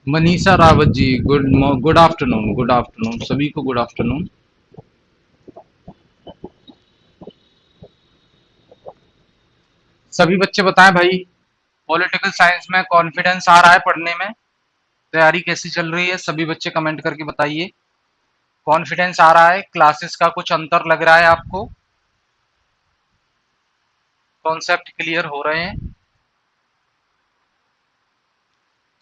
Manisha Rawat ji, good afternoon, good afternoon सभी को, good afternoon. सभी बच्चे बताएं भाई, पॉलिटिकल साइंस में कॉन्फिडेंस आ रहा है पढ़ने में? तैयारी कैसी चल रही है? सभी बच्चे कमेंट करके बताइए। कॉन्फिडेंस आ रहा है? क्लासेस का कुछ अंतर लग रहा है आपको? कॉन्सेप्ट क्लियर हो रहे हैं?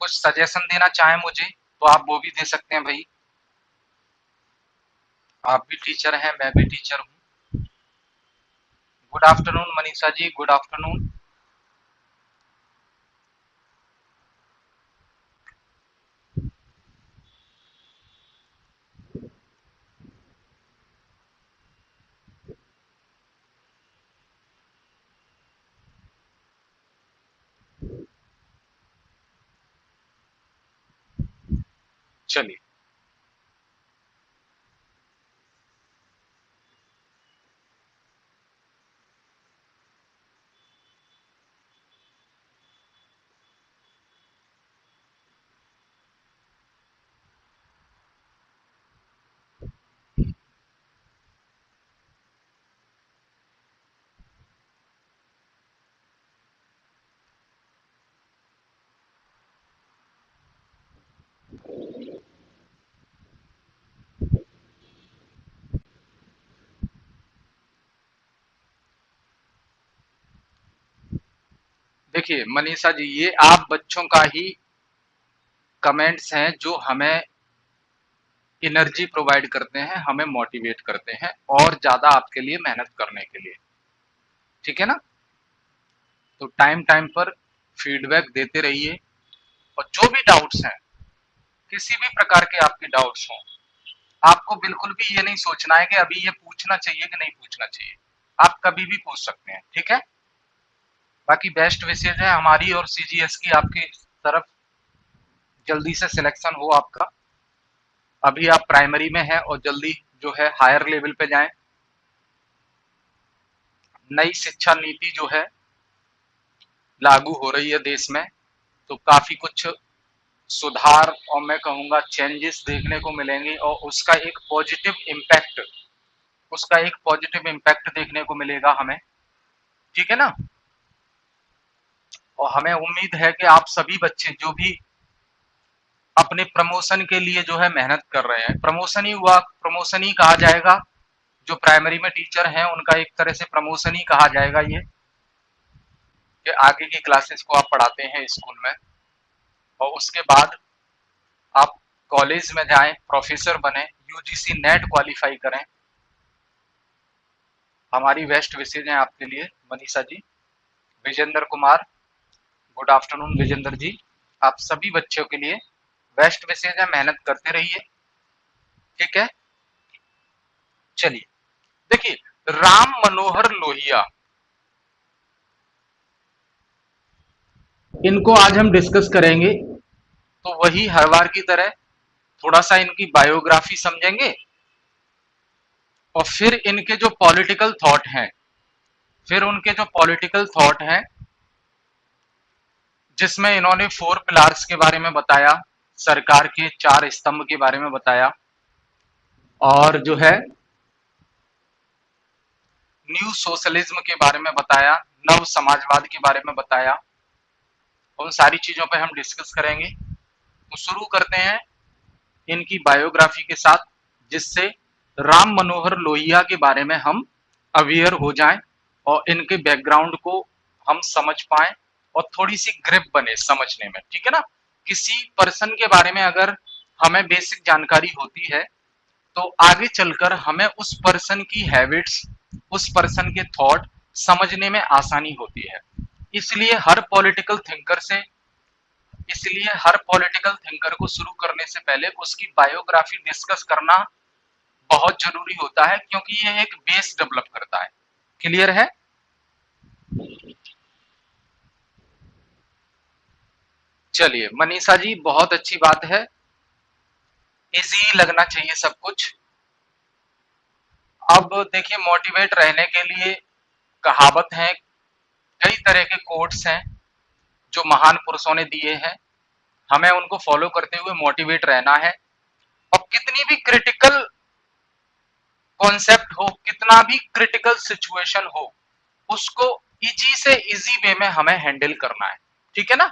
कुछ सजेशन देना चाहें मुझे तो आप वो भी दे सकते हैं भाई। आप भी टीचर हैं, मैं भी टीचर हूँ। Good afternoon Manisha ji, good afternoon. चलिए, देखिए मनीषा जी, ये आप बच्चों का ही कमेंट्स हैं जो हमें एनर्जी प्रोवाइड करते हैं, हमें मोटिवेट करते हैं और ज्यादा आपके लिए मेहनत करने के लिए। ठीक है ना? तो टाइम टाइम पर फीडबैक देते रहिए। और जो भी डाउट्स हैं, किसी भी प्रकार के आपके डाउट्स हों, आपको बिल्कुल भी ये नहीं सोचना है कि अभी ये पूछना चाहिए कि नहीं पूछना चाहिए। आप कभी भी पूछ सकते हैं। ठीक है? बाकी बेस्ट विशेज है हमारी और सीजीएस की आपकी तरफ, जल्दी से सिलेक्शन हो आपका। अभी आप प्राइमरी में हैं और जल्दी जो है हायर लेवल पे जाएं। नई शिक्षा नीति जो है लागू हो रही है देश में, तो काफी कुछ सुधार और मैं कहूंगा चेंजेस देखने को मिलेंगे और उसका एक पॉजिटिव इम्पैक्ट देखने को मिलेगा हमें। ठीक है ना? और हमें उम्मीद है कि आप सभी बच्चे जो भी अपने प्रमोशन के लिए जो है मेहनत कर रहे हैं, प्रमोशन ही हुआ, प्रमोशन ही कहा जाएगा। जो प्राइमरी में टीचर हैं उनका एक तरह से प्रमोशन ही कहा जाएगा ये, कि आगे की क्लासेस को आप पढ़ाते हैं स्कूल में और उसके बाद आप कॉलेज में जाएं, प्रोफेसर बने, यूजीसी नेट क्वालिफाई करें। हमारी बेस्ट विशेज हैं आपके लिए मनीषा जी। विजेंद्र कुमार, गुड आफ्टरनून विजेंद्र जी। आप सभी बच्चों के लिए बेस्ट विशेज है, मेहनत करते रहिए। ठीक है? चलिए, देखिए, राम मनोहर लोहिया, इनको आज हम डिस्कस करेंगे। तो वही हर बार की तरह थोड़ा सा इनकी बायोग्राफी समझेंगे और फिर इनके जो पॉलिटिकल थॉट हैं, फिर उनके जो पॉलिटिकल थॉट हैं जिसमें इन्होंने 4 पिलार्स के बारे में बताया, सरकार के 4 स्तंभ के बारे में बताया, और जो है न्यू सोशलिज्म के बारे में बताया, नव समाजवाद के बारे में बताया। उन सारी चीजों पे हम डिस्कस करेंगे। तो शुरू करते हैं इनकी बायोग्राफी के साथ, जिससे राम मनोहर लोहिया के बारे में हम अवेयर हो जाएं और इनके बैकग्राउंड को हम समझ पाएं और थोड़ी सी ग्रिप बने समझने में। ठीक है ना? किसी पर्सन के बारे में अगर हमें बेसिक जानकारी होती है तो आगे चलकर हमें उस पर्सन की हैबिट्स, उस पर्सन के थॉट समझने में आसानी होती है। इसलिए हर पॉलिटिकल थिंकर से इसलिए हर पॉलिटिकल थिंकर को शुरू करने से पहले उसकी बायोग्राफी डिस्कस करना बहुत जरूरी होता है, क्योंकि ये एक बेस डेवलप करता है। क्लियर है? चलिए मनीषा जी, बहुत अच्छी बात है। इजी लगना चाहिए सब कुछ। अब देखिए, मोटिवेट रहने के लिए कहावत है, कई तरह के कोट्स हैं जो महान पुरुषों ने दिए हैं। हमें उनको फॉलो करते हुए मोटिवेट रहना है। और कितनी भी क्रिटिकल कॉन्सेप्ट हो, कितना भी क्रिटिकल सिचुएशन हो, उसको इजी से इजी वे में हमें हैंडल करना है। ठीक है ना?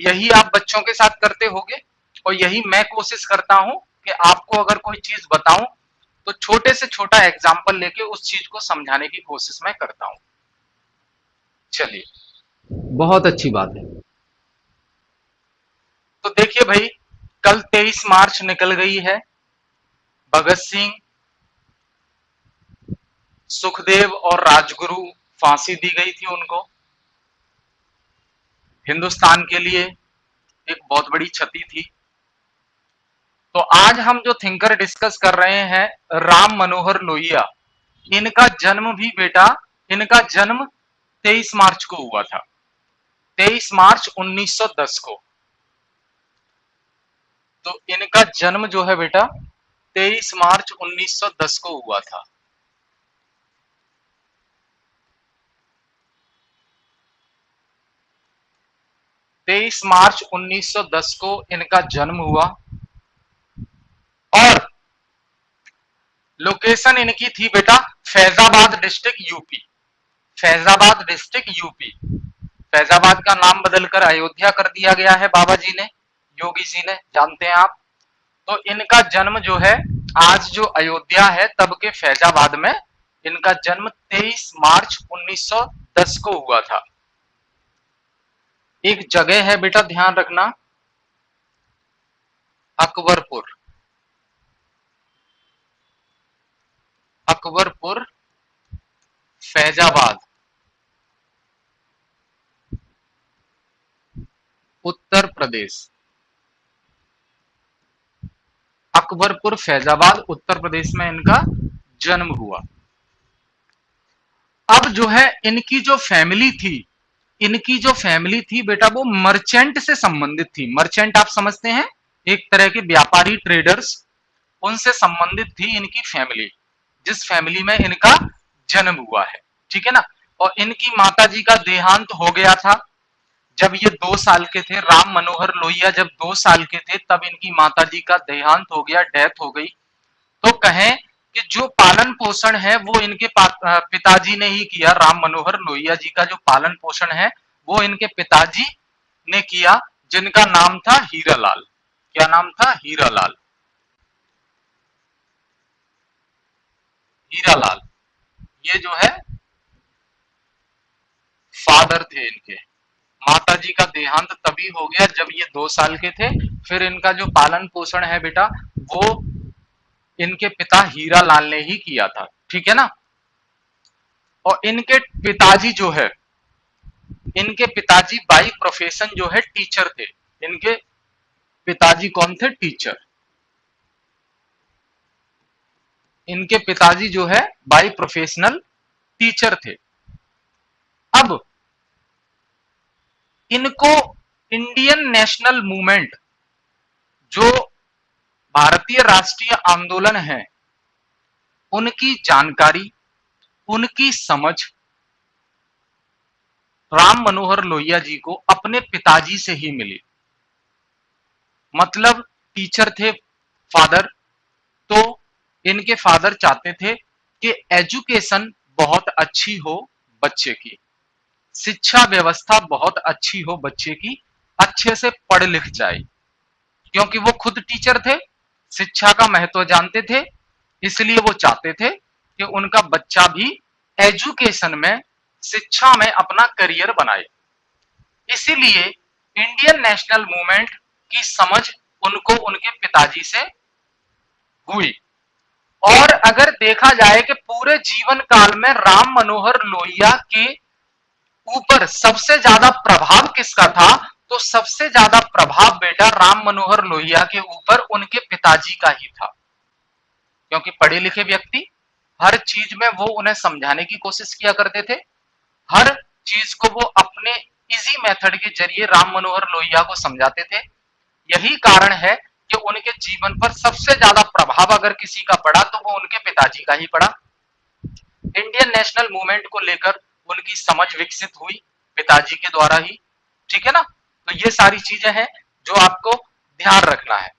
यही आप बच्चों के साथ करते होगे और यही मैं कोशिश करता हूं कि आपको अगर कोई चीज बताऊं तो छोटे से छोटा एग्जाम्पल लेके उस चीज को समझाने की कोशिश मैं करता हूं। चलिए, बहुत अच्छी बात है। तो देखिए भाई, कल 23 मार्च निकल गई है। भगत सिंह, सुखदेव और राजगुरु, फांसी दी गई थी उनको। हिंदुस्तान के लिए एक बहुत बड़ी क्षति थी। तो आज हम जो थिंकर डिस्कस कर रहे हैं, राम मनोहर लोहिया, इनका जन्म भी बेटा, इनका जन्म 23 मार्च को हुआ था, 23 मार्च 1910 को। तो इनका जन्म जो है बेटा 23 मार्च 1910 को हुआ था। तेईस मार्च 1910 को इनका जन्म हुआ और लोकेशन इनकी थी बेटा Faizabad district UP. Faizabad district UP. Faizabad का नाम बदलकर अयोध्या कर दिया गया है बाबा जी ने, योगी जी ने, जानते हैं आप। तो इनका जन्म जो है, आज जो अयोध्या है तब के फैजाबाद में इनका जन्म 23 मार्च 1910 को हुआ था। एक जगह है बेटा, ध्यान रखना, अकबरपुर। अकबरपुर, फैजाबाद, उत्तर प्रदेश। अकबरपुर, फैजाबाद, उत्तर प्रदेश में इनका जन्म हुआ। अब जो है इनकी जो फैमिली थी, इनकी जो फैमिली थी बेटा वो मर्चेंट से संबंधित थी। मर्चेंट आप समझते हैं, एक तरह के व्यापारी, ट्रेडर्स, उनसे संबंधित थी इनकी फैमिली, जिस फैमिली में इनका जन्म हुआ है। ठीक है ना? और इनकी माताजी का देहांत हो गया था जब ये 2 साल के थे। राम मनोहर लोहिया जब 2 साल के थे तब इनकी माताजी का देहांत हो गया, डेथ हो गई। तो कहें कि जो पालन पोषण है वो इनके पिताजी ने ही किया। राम मनोहर लोहिया जी का जो पालन पोषण है वो इनके पिताजी ने किया, जिनका नाम था हीरालाल। क्या नाम था? हीरालाल। हीरालाल, ये जो है फादर थे इनके। माताजी का देहांत तभी हो गया जब ये 2 साल के थे। फिर इनका जो पालन पोषण है बेटा वो इनके पिता हीरालाल ने ही किया था। ठीक है ना? और इनके पिताजी जो है, इनके पिताजी बाई प्रोफेशन जो है टीचर थे। इनके पिताजी कौन थे? टीचर। इनके पिताजी जो है बाई प्रोफेशनल टीचर थे। अब इनको इंडियन नेशनल मूवमेंट, जो भारतीय राष्ट्रीय आंदोलन है, उनकी जानकारी, उनकी समझ राम मनोहर लोहिया जी को अपने पिताजी से ही मिली। मतलब टीचर थे फादर, तो इनके फादर चाहते थे कि एजुकेशन बहुत अच्छी हो बच्चे की, शिक्षा व्यवस्था बहुत अच्छी हो बच्चे की, अच्छे से पढ़ लिख जाए। क्योंकि वो खुद टीचर थे, शिक्षा का महत्व जानते थे, इसलिए वो चाहते थे कि उनका बच्चा भी एजुकेशन में, शिक्षा में अपना करियर बनाए। इसीलिए इंडियन नेशनल मूवमेंट की समझ उनको उनके पिताजी से हुई। और अगर देखा जाए कि पूरे जीवन काल में राम मनोहर लोहिया के ऊपर सबसे ज्यादा प्रभाव किसका था, तो सबसे ज्यादा प्रभाव बेटा राम मनोहर लोहिया के ऊपर उनके पिताजी का ही था। क्योंकि पढ़े लिखे व्यक्ति, हर चीज में वो उन्हें समझाने की कोशिश किया करते थे। हर चीज को वो अपने इजी मेथड के जरिए राम मनोहर लोहिया को समझाते थे। यही कारण है कि उनके जीवन पर सबसे ज्यादा प्रभाव अगर किसी का पड़ा तो वो उनके पिताजी का ही पड़ा। इंडियन नेशनल मूवमेंट को लेकर उनकी समझ विकसित हुई पिताजी के द्वारा ही। ठीक है ना? तो ये सारी चीजें हैं। जो आपको ध्यान रखना है।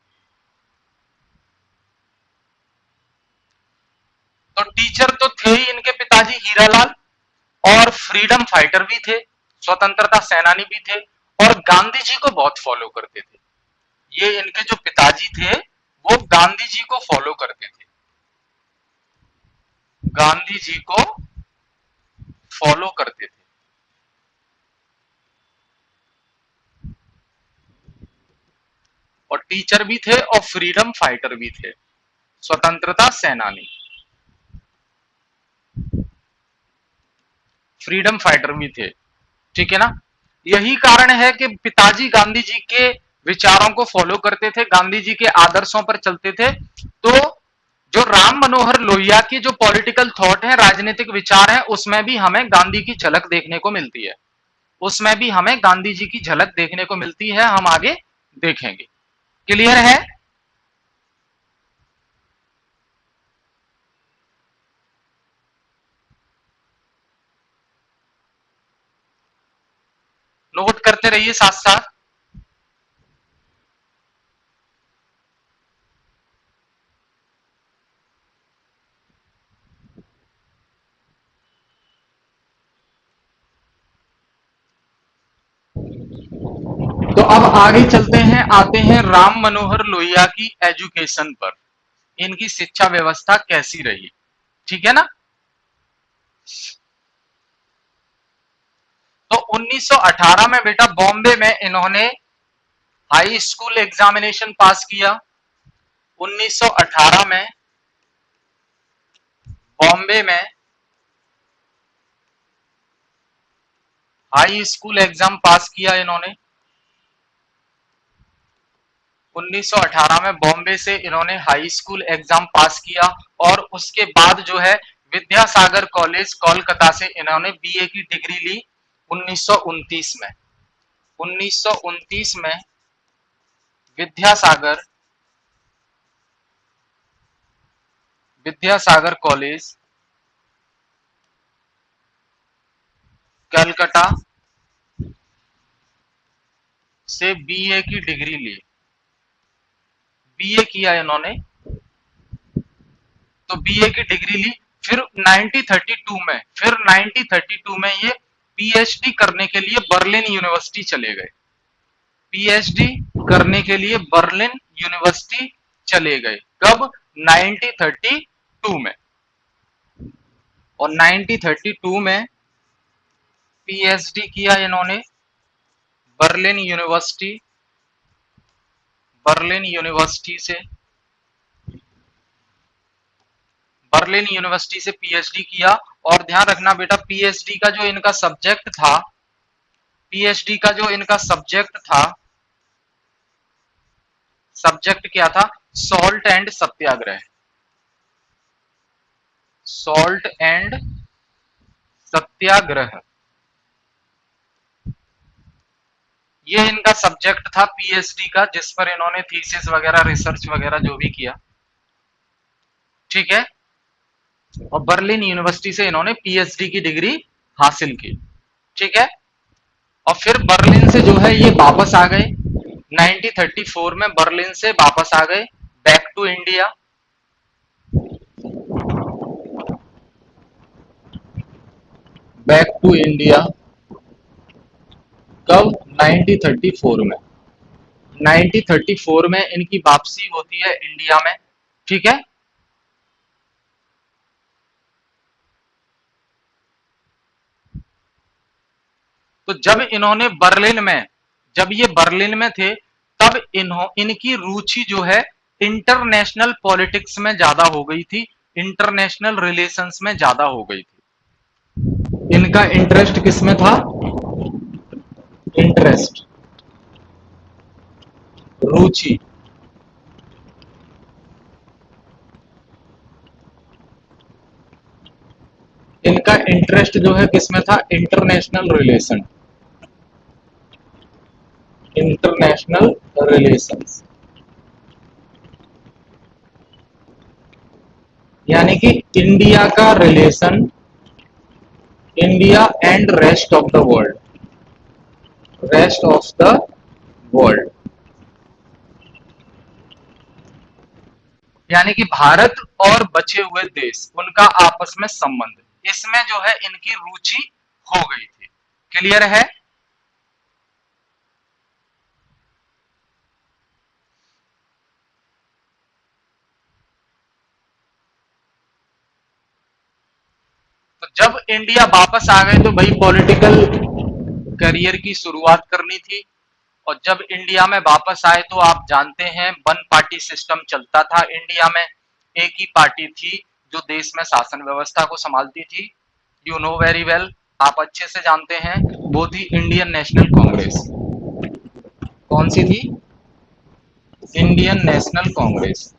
तो टीचर तो थे ही इनके पिताजी हीरालाल, और फ्रीडम फाइटर भी थे, स्वतंत्रता सेनानी भी थे, और गांधी जी को बहुत फॉलो करते थे। ये इनके जो पिताजी थे वो गांधी जी को फॉलो करते थे, गांधी जी को फॉलो करते थे। और टीचर भी थे और फ्रीडम फाइटर भी थे, स्वतंत्रता सेनानी, फ्रीडम फाइटर भी थे। ठीक है ना। यही कारण है कि पिताजी गांधी जी के विचारों को फॉलो करते थे, गांधी जी के आदर्शों पर चलते थे। तो जो राम मनोहर लोहिया की जो पॉलिटिकल थॉट है, राजनीतिक विचार है, उसमें भी हमें गांधी की झलक देखने को मिलती है, उसमें भी हमें गांधी जी की झलक देखने को मिलती है। हम आगे देखेंगे। क्लियर है। नोट करते रहिए साथ साथ। तो अब आगे चलते हैं, आते हैं राम मनोहर लोहिया की एजुकेशन पर, इनकी शिक्षा व्यवस्था कैसी रही। ठीक है ना। तो 1918 में बेटा बॉम्बे में इन्होंने हाई स्कूल एग्जामिनेशन पास किया। 1918 में बॉम्बे में हाई स्कूल एग्जाम पास किया इन्होंने। 1918 में बॉम्बे से इन्होंने हाई स्कूल एग्जाम पास किया, और उसके बाद जो है विद्यासागर कॉलेज कोलकाता से इन्होंने बीए की डिग्री ली 1929 में। 1929 में विद्यासागर विद्यासागर कॉलेज कलकत्ता से बीए की डिग्री ली, बीए किया इन्होंने। तो बीए की डिग्री ली, फिर 1932 में ये पीएचडी करने के लिए बर्लिन यूनिवर्सिटी चले गए। पीएचडी करने के लिए बर्लिन यूनिवर्सिटी चले गए। कब? 1932 में। और 1932 में पीएचडी किया इन्होंने बर्लिन यूनिवर्सिटी, बर्लिन यूनिवर्सिटी से बर्लिन यूनिवर्सिटी से पीएचडी किया। और ध्यान रखना बेटा, पीएचडी का जो इनका सब्जेक्ट था, पीएचडी का जो इनका सब्जेक्ट था, सब्जेक्ट क्या था? Salt and Satyagraha, salt and Satyagraha, ये इनका सब्जेक्ट था पीएचडी का, जिस पर इन्होंने थीसिस वगैरह, रिसर्च वगैरह जो भी किया। ठीक है। और बर्लिन यूनिवर्सिटी से इन्होंने पीएचडी की डिग्री हासिल की। ठीक है। और फिर बर्लिन से जो है ये वापस आ गए, 1934 में बर्लिन से वापस आ गए, back to India. Back to India कब? 1934 में। 1934 में इनकी वापसी होती है इंडिया में। ठीक है। तो जब इन्होंने बर्लिन में, जब ये बर्लिन में थे, तब इनकी रुचि जो है इंटरनेशनल पॉलिटिक्स में ज्यादा हो गई थी, इंटरनेशनल रिलेशंस में ज्यादा हो गई थी। इनका इंटरेस्ट किसमें था? इंटरेस्ट, रुचि, इनका इंटरेस्ट जो है किसमें था? इंटरनेशनल रिलेशन, इंटरनेशनल रिलेशंस, यानी कि इंडिया का relation, India and rest of the world, rest of the world. यानी कि भारत और बचे हुए देश उनका आपस में संबंध, इसमें जो है इनकी रुचि हो गई थी। क्लियर है? तो जब इंडिया वापस आ गए तो भाई पॉलिटिकल करियर की शुरुआत करनी थी। और जब इंडिया में वापस आए तो आप जानते हैं वन पार्टी सिस्टम चलता था इंडिया में। एक ही पार्टी थी जो देश में शासन व्यवस्था को संभालती थी। यू नो वेरी वेल, आप अच्छे से जानते हैं, वो थी इंडियन नेशनल कांग्रेस। कौन सी थी? Indian national Congress.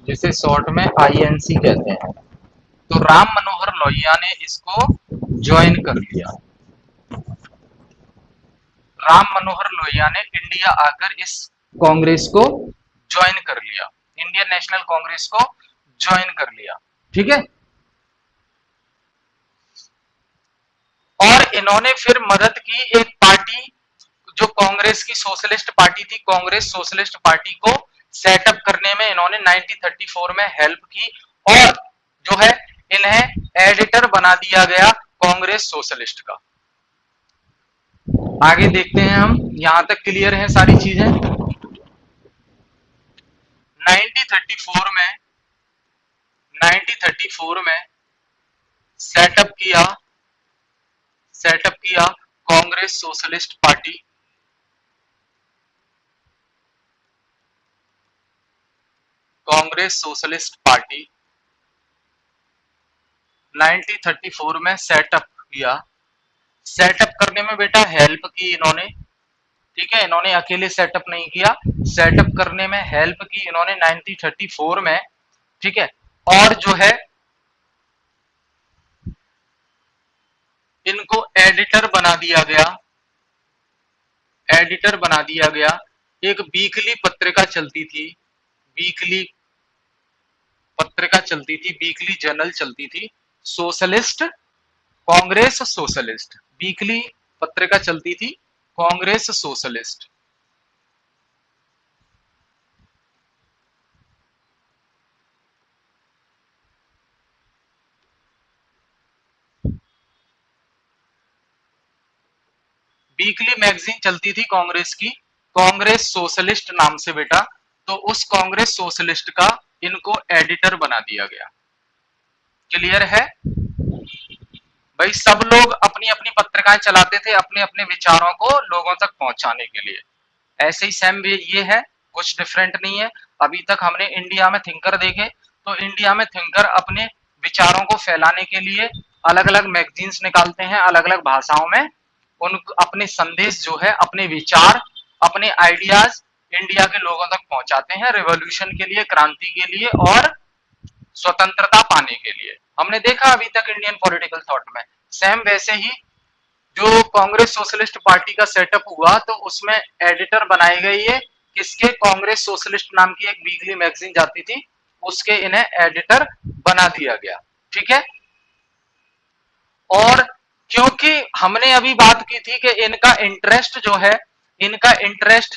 जिसे शॉर्ट में आईएनसी कहते हैं। तो राम मनोहर लोहिया ने इसको ज्वाइन कर लिया। राम मनोहर लोहिया ने इंडिया आकर इस कांग्रेस को ज्वाइन कर लिया, इंडियन नेशनल कांग्रेस को ज्वाइन कर लिया। ठीक है। और इन्होंने फिर मदद की एक पार्टी जो कांग्रेस की सोशलिस्ट पार्टी थी, कांग्रेस सोशलिस्ट पार्टी को सेटअप करने में इन्होंने 1934 में हेल्प की। और जो है इन्हें एडिटर बना दिया गया कांग्रेस सोशलिस्ट का। आगे देखते हैं हम, यहां तक क्लियर है सारी चीजें। 1934 में 1934 में सेटअप किया Congress socialist party. Congress socialist party 1934 में सेटअप किया। सेटअप करने में बेटा हेल्प की इन्होंने। ठीक है, इन्होंने अकेले सेटअप नहीं किया, सेटअप करने में हेल्प की इन्होंने 1934 में। ठीक है। और जो है इनको एडिटर बना दिया गया। एडिटर बना दिया गया। एक वीकली पत्रिका चलती थी, वीकली पत्रिका चलती थी, वीकली जर्नल चलती थी, सोशलिस्ट, कांग्रेस सोशलिस्ट, वीकली पत्रिका चलती थी, कांग्रेस सोशलिस्ट। वीकली मैगजीन चलती थी कांग्रेस की, कांग्रेस सोशलिस्ट नाम से बेटा। तो उस कांग्रेस सोशलिस्ट का इनको एडिटर बना दिया गया। क्लियर है? भाई सब लोग अपनी अपनी पत्रिकाएं चलाते थे अपने अपने विचारों को लोगों तक पहुंचाने के लिए। ऐसे ही सेम ये है, कुछ डिफरेंट नहीं है। अभी तक हमने इंडिया में थिंकर देखे, तो इंडिया में थिंकर अपने विचारों को फैलाने के लिए अलग अलग मैगजीन्स निकालते हैं, अलग अलग भाषाओं में उन अपने संदेश जो है, अपने विचार, अपने आइडियाज इंडिया के लोगों तक पहुंचाते हैं, रिवॉल्यूशन के लिए, क्रांति के लिए और स्वतंत्रता पाने के लिए। हमने देखा अभी तक इंडियन पॉलिटिकल थॉट में सेम वैसे ही जो कांग्रेस सोशलिस्ट पार्टी का सेटअप हुआ तो उसमें एडिटर बनाए गए ये किसके, कांग्रेस सोशलिस्ट नाम की एक वीकली मैगजीन जाती थी, उसके इन्हें एडिटर बना दिया गया। ठीक है। और क्योंकि हमने अभी बात की थी कि इनका इंटरेस्ट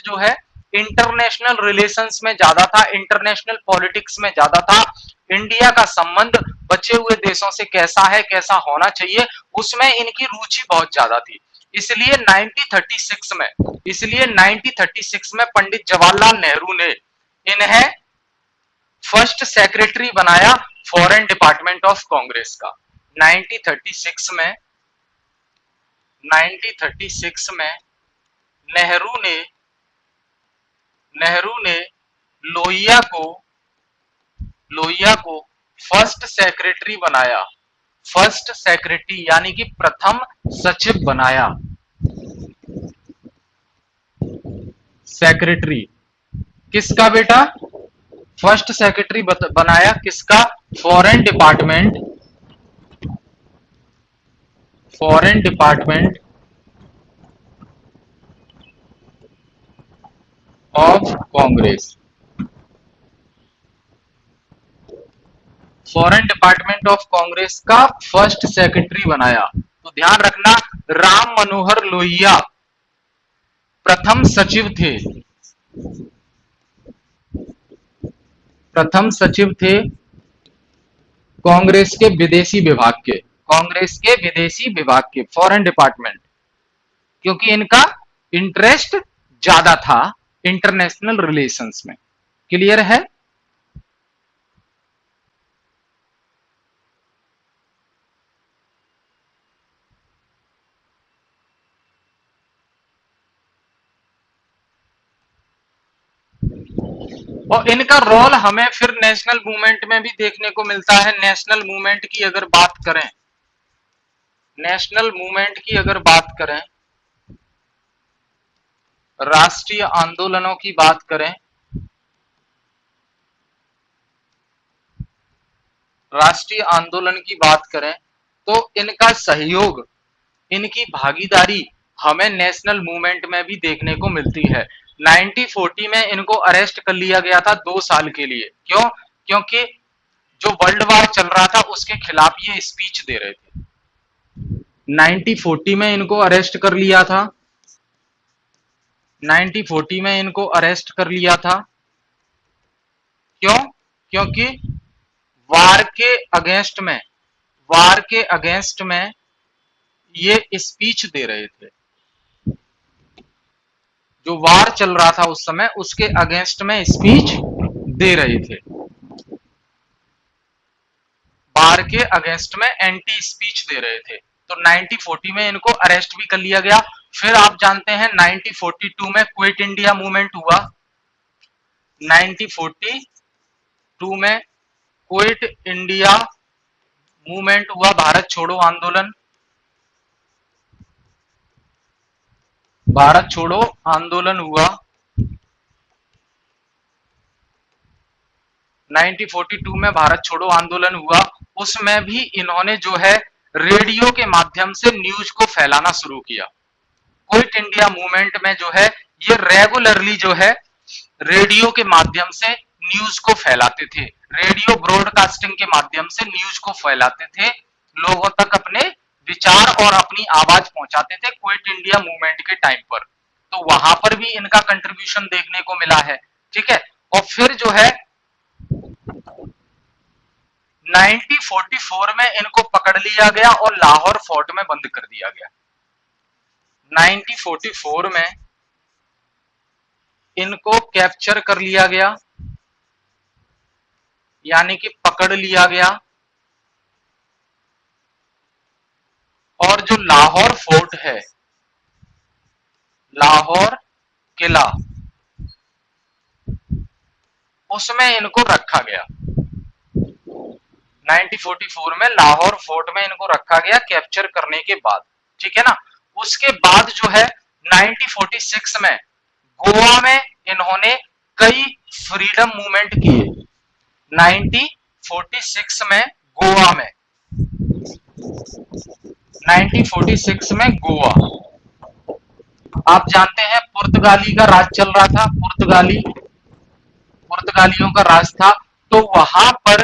जो है इंटरनेशनल रिलेशंस में ज्यादा था, इंटरनेशनल पॉलिटिक्स में ज्यादा था। इंडिया का संबंध बचे हुए देशों से कैसा है, कैसा होना चाहिए, उसमें इनकी रुचि बहुत ज्यादा थी। इसलिए 1936 में पंडित जवाहरलाल नेहरू ने इन्हें फर्स्ट सेक्रेटरी बनाया फॉरेन डिपार्टमेंट ऑफ कांग्रेस का। 1936 में 1936 में नेहरू ने नेहरू ने लोहिया को लोहिया को फर्स्ट सेक्रेटरी बनाया। फर्स्ट सेक्रेटरी यानी कि प्रथम सचिव बनाया। सेक्रेटरी किसका बेटा? फर्स्ट सेक्रेटरी बनाया किसका? Foreign department, foreign department of Congress. Foreign department of Congress का फर्स्ट सेक्रेटरी बनाया। तो ध्यान रखना, राम मनोहर लोहिया प्रथम सचिव थे, प्रथम सचिव थे कांग्रेस के विदेशी विभाग के, कांग्रेस के विदेशी विभाग के, फॉरेन डिपार्टमेंट, क्योंकि इनका इंटरेस्ट ज्यादा था इंटरनेशनल रिलेशंस में। क्लियर है? और इनका रोल हमें फिर नेशनल मूवमेंट में भी देखने को मिलता है। नेशनल मूवमेंट की अगर बात करें, नेशनल मूवमेंट की अगर बात करें, राष्ट्रीय आंदोलनों की बात करें, राष्ट्रीय आंदोलन की बात करें, तो इनका सहयोग, इनकी भागीदारी हमें नेशनल मूवमेंट में भी देखने को मिलती है। 1940 में इनको अरेस्ट कर लिया गया था 2 साल के लिए। क्यों? क्योंकि जो वर्ल्ड वार चल रहा था उसके खिलाफ ये स्पीच दे रहे थे। 1940 में इनको अरेस्ट कर लिया था, 1940 में इनको अरेस्ट कर लिया था। क्यों? क्योंकि वार के अगेंस्ट में, वार के अगेंस्ट में ये स्पीच दे रहे थे। जो वार चल रहा था उस समय, उसके अगेंस्ट में स्पीच दे रहे थे। वार के अगेंस्ट में एंटी स्पीच दे रहे थे। तो 1940 में इनको अरेस्ट भी कर लिया गया। फिर आप जानते हैं 1942 में क्विट इंडिया मूवमेंट हुआ। 1942 में क्विट इंडिया मूवमेंट हुआ, भारत छोड़ो आंदोलन, भारत छोड़ो आंदोलन हुआ। 1942 में भारत छोड़ो आंदोलन हुआ। उसमें भी इन्होंने जो है रेडियो के माध्यम से न्यूज को फैलाना शुरू किया। क्विट इंडिया मूवमेंट में जो है ये रेगुलरली जो है रेडियो के माध्यम से न्यूज को फैलाते थे। रेडियो ब्रॉडकास्टिंग के माध्यम से न्यूज को फैलाते थे, लोगों तक अपने विचार और अपनी आवाज पहुंचाते थे क्विट इंडिया मूवमेंट के टाइम पर। तो वहां पर भी इनका कंट्रीब्यूशन देखने को मिला है। ठीक है। और फिर जो है 1944 में इनको पकड़ लिया गया और लाहौर फोर्ट में बंद कर दिया गया। 1944 में इनको कैप्चर कर लिया गया, यानी कि पकड़ लिया गया। और जो लाहौर फोर्ट है, लाहौर किला, उसमें इनको रखा गया। 1944 में लाहौर फोर्ट में इनको रखा गया कैप्चर करने के बाद। ठीक है ना। उसके बाद जो है 1946 में गोवा में इन्होंने कई फ्रीडम मूवमेंट किए। 1946 में गोवा में, 1946 में गोवा, आप जानते हैं पुर्तगाली का राज चल रहा था, पुर्तगालियों का राज था। तो वहां पर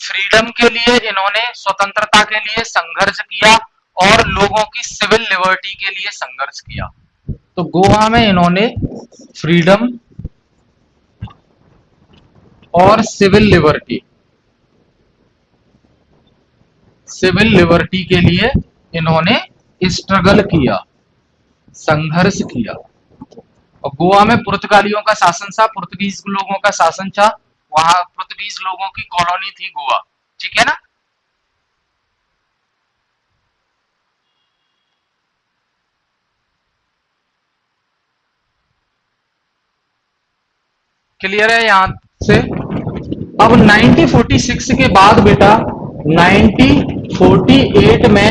फ्रीडम के लिए इन्होंने, स्वतंत्रता के लिए संघर्ष किया और लोगों की सिविल लिबर्टी के लिए संघर्ष किया। तो गोवा में इन्होंने फ्रीडम और सिविल लिबर्टी के लिए इन्होंने स्ट्रगल किया, संघर्ष किया। और गोवा में पुर्तगालियों का शासन था, पुर्तगीज लोगों का शासन था, वहां पुर्तगीज लोगों की कॉलोनी थी गोवा। ठीक है ना। क्लियर है यहां से? अब 1946 के बाद बेटा 1948 में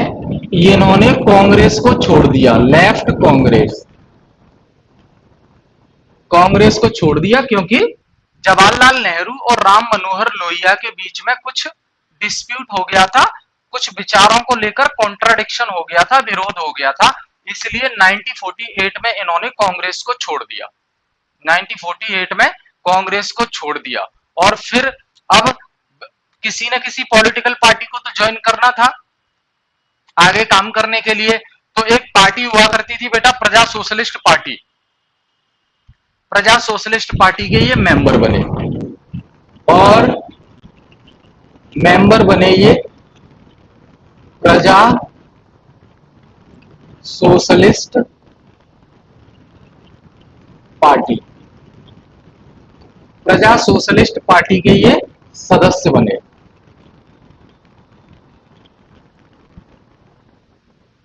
इन्होंने कांग्रेस को छोड़ दिया, लेफ्ट कांग्रेस, कांग्रेस को छोड़ दिया क्योंकि जवाहरलाल नेहरू और राम मनोहर लोहिया के बीच में कुछ डिस्प्यूट हो गया था, कुछ विचारों को लेकर कॉन्ट्राडिक्शन हो गया था, विरोध हो गया था। इसलिए 1948 में इन्होंने कांग्रेस को छोड़ दिया, 1948 में कांग्रेस को छोड़ दिया। और फिर अब किसी न किसी पॉलिटिकल पार्टी को तो ज्वाइन करना था। आगे काम करने के लिए। तो एक पार्टी हुआ करती थी बेटा, प्रजा सोशलिस्ट पार्टी। प्रजा सोशलिस्ट पार्टी के ये मेंबर बने, और मेंबर बने ये प्रजा सोशलिस्ट पार्टी। प्रजा सोशलिस्ट पार्टी के ये सदस्य बने।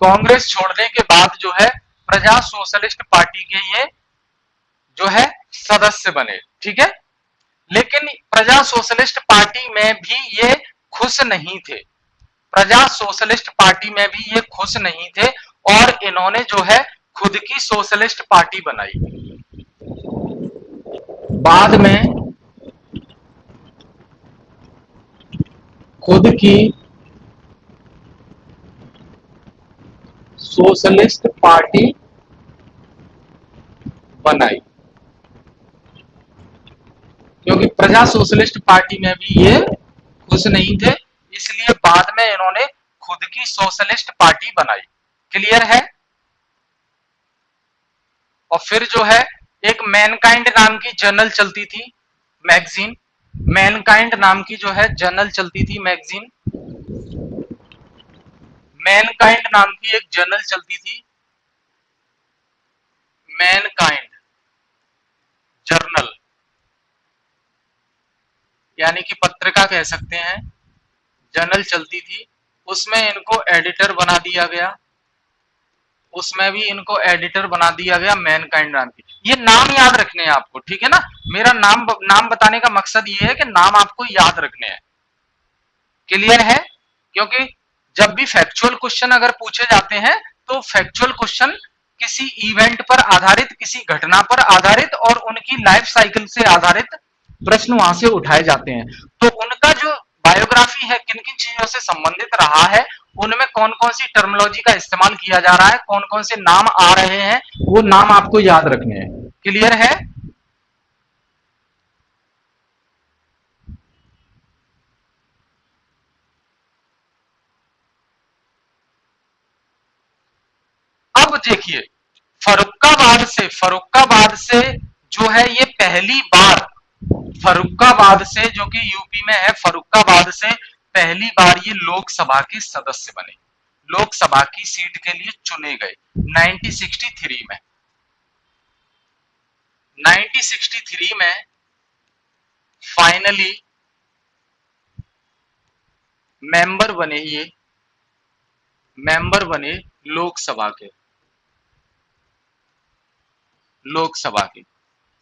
कांग्रेस छोड़ने के बाद जो है प्रजा सोशलिस्ट पार्टी के ये जो है सदस्य बने, ठीक है। लेकिन प्रजा सोशलिस्ट पार्टी में भी ये खुश नहीं थे। प्रजा सोशलिस्ट पार्टी में भी ये खुश नहीं थे, और इन्होंने जो है खुद की सोशलिस्ट पार्टी बनाई। बाद में खुद की सोशलिस्ट पार्टी बनाई, क्योंकि प्रजा सोशलिस्ट पार्टी में भी ये खुश नहीं थे, इसलिए बाद में इन्होंने खुद की सोशलिस्ट पार्टी बनाई। क्लियर है। और फिर जो है एक मैनकाइंड नाम की जर्नल चलती थी, मैगजीन। मैनकाइंड नाम की जो है जर्नल चलती थी, मैगजीन। मैनकाइंड नाम की एक जर्नल चलती थी, मैनकाइंड जर्नल, यानी कि पत्रिका कह सकते हैं, जर्नल चलती थी। उसमें इनको एडिटर बना दिया गया, उसमें भी इनको एडिटर बना दिया गया मैनकाइंड नाम की। ये नाम याद रखने हैं आपको, ठीक है ना। मेरा नाम बताने का मकसद ये है कि नाम आपको याद रखने हैं। क्लियर है। क्योंकि जब भी फैक्चुअल क्वेश्चन अगर पूछे जाते हैं तो फैक्चुअल क्वेश्चन किसी इवेंट पर आधारित, किसी घटना पर आधारित और उनकी लाइफ साइकिल से आधारित प्रश्न वहां से उठाए जाते हैं। तो उनका जो बायोग्राफी है किन किन चीजों से संबंधित रहा है, उनमें कौन कौन सी टर्मिनोलॉजी का इस्तेमाल किया जा रहा है, कौन कौन से नाम आ रहे हैं, वो नाम आपको याद रखने हैं। क्लियर है। अब देखिए, फर्रुखाबाद से जो है ये पहली बार, फर्रुखाबाद से जो कि यूपी में है, फर्रुखाबाद से पहली बार ये लोकसभा के सदस्य बने, लोकसभा की सीट के लिए चुने गए 1963 में। 1963 में फाइनली मेंबर बने, ये मेंबर बने लोकसभा के। लोकसभा की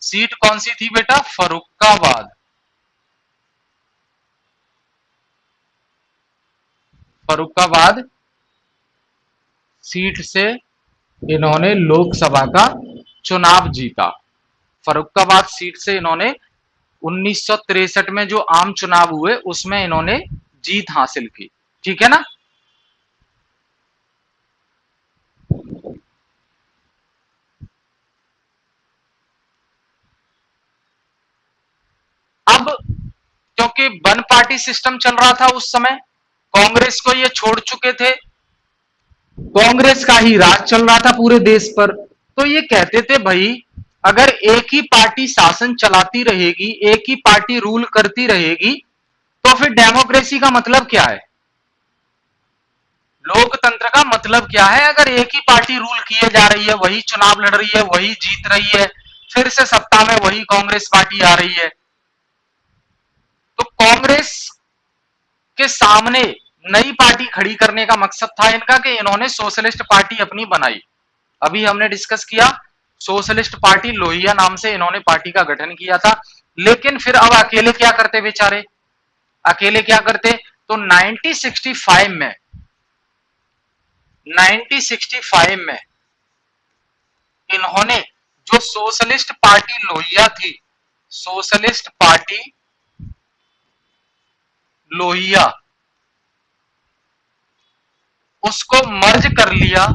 सीट कौन सी थी बेटा, फर्रुखाबाद। फर्रुखाबाद सीट से इन्होंने लोकसभा का चुनाव जीता। फर्रुखाबाद सीट से इन्होंने 1963 में जो आम चुनाव हुए उसमें इन्होंने जीत हासिल की, ठीक है ना। अब क्योंकि वन पार्टी सिस्टम चल रहा था उस समय, कांग्रेस को ये छोड़ चुके थे, कांग्रेस का ही राज चल रहा था पूरे देश पर। तो ये कहते थे भाई, अगर एक ही पार्टी शासन चलाती रहेगी, एक ही पार्टी रूल करती रहेगी, तो फिर डेमोक्रेसी का मतलब क्या है, लोकतंत्र का मतलब क्या है, अगर एक ही पार्टी रूल किए जा रही है, वही चुनाव लड़ रही है, वही जीत रही है, फिर से सत्ता में वही कांग्रेस पार्टी आ रही है। तो कांग्रेस के सामने नई पार्टी खड़ी करने का मकसद था इनका कि इन्होंने सोशलिस्ट पार्टी अपनी बनाई। अभी हमने डिस्कस किया, सोशलिस्ट पार्टी लोहिया नाम से इन्होंने पार्टी का गठन किया था। लेकिन फिर अब अकेले क्या करते बेचारे, अकेले क्या करते। तो 1965 में 1965 में इन्होंने जो सोशलिस्ट पार्टी लोहिया थी, सोशलिस्ट पार्टी लोहिया, उसको मर्ज कर लिया,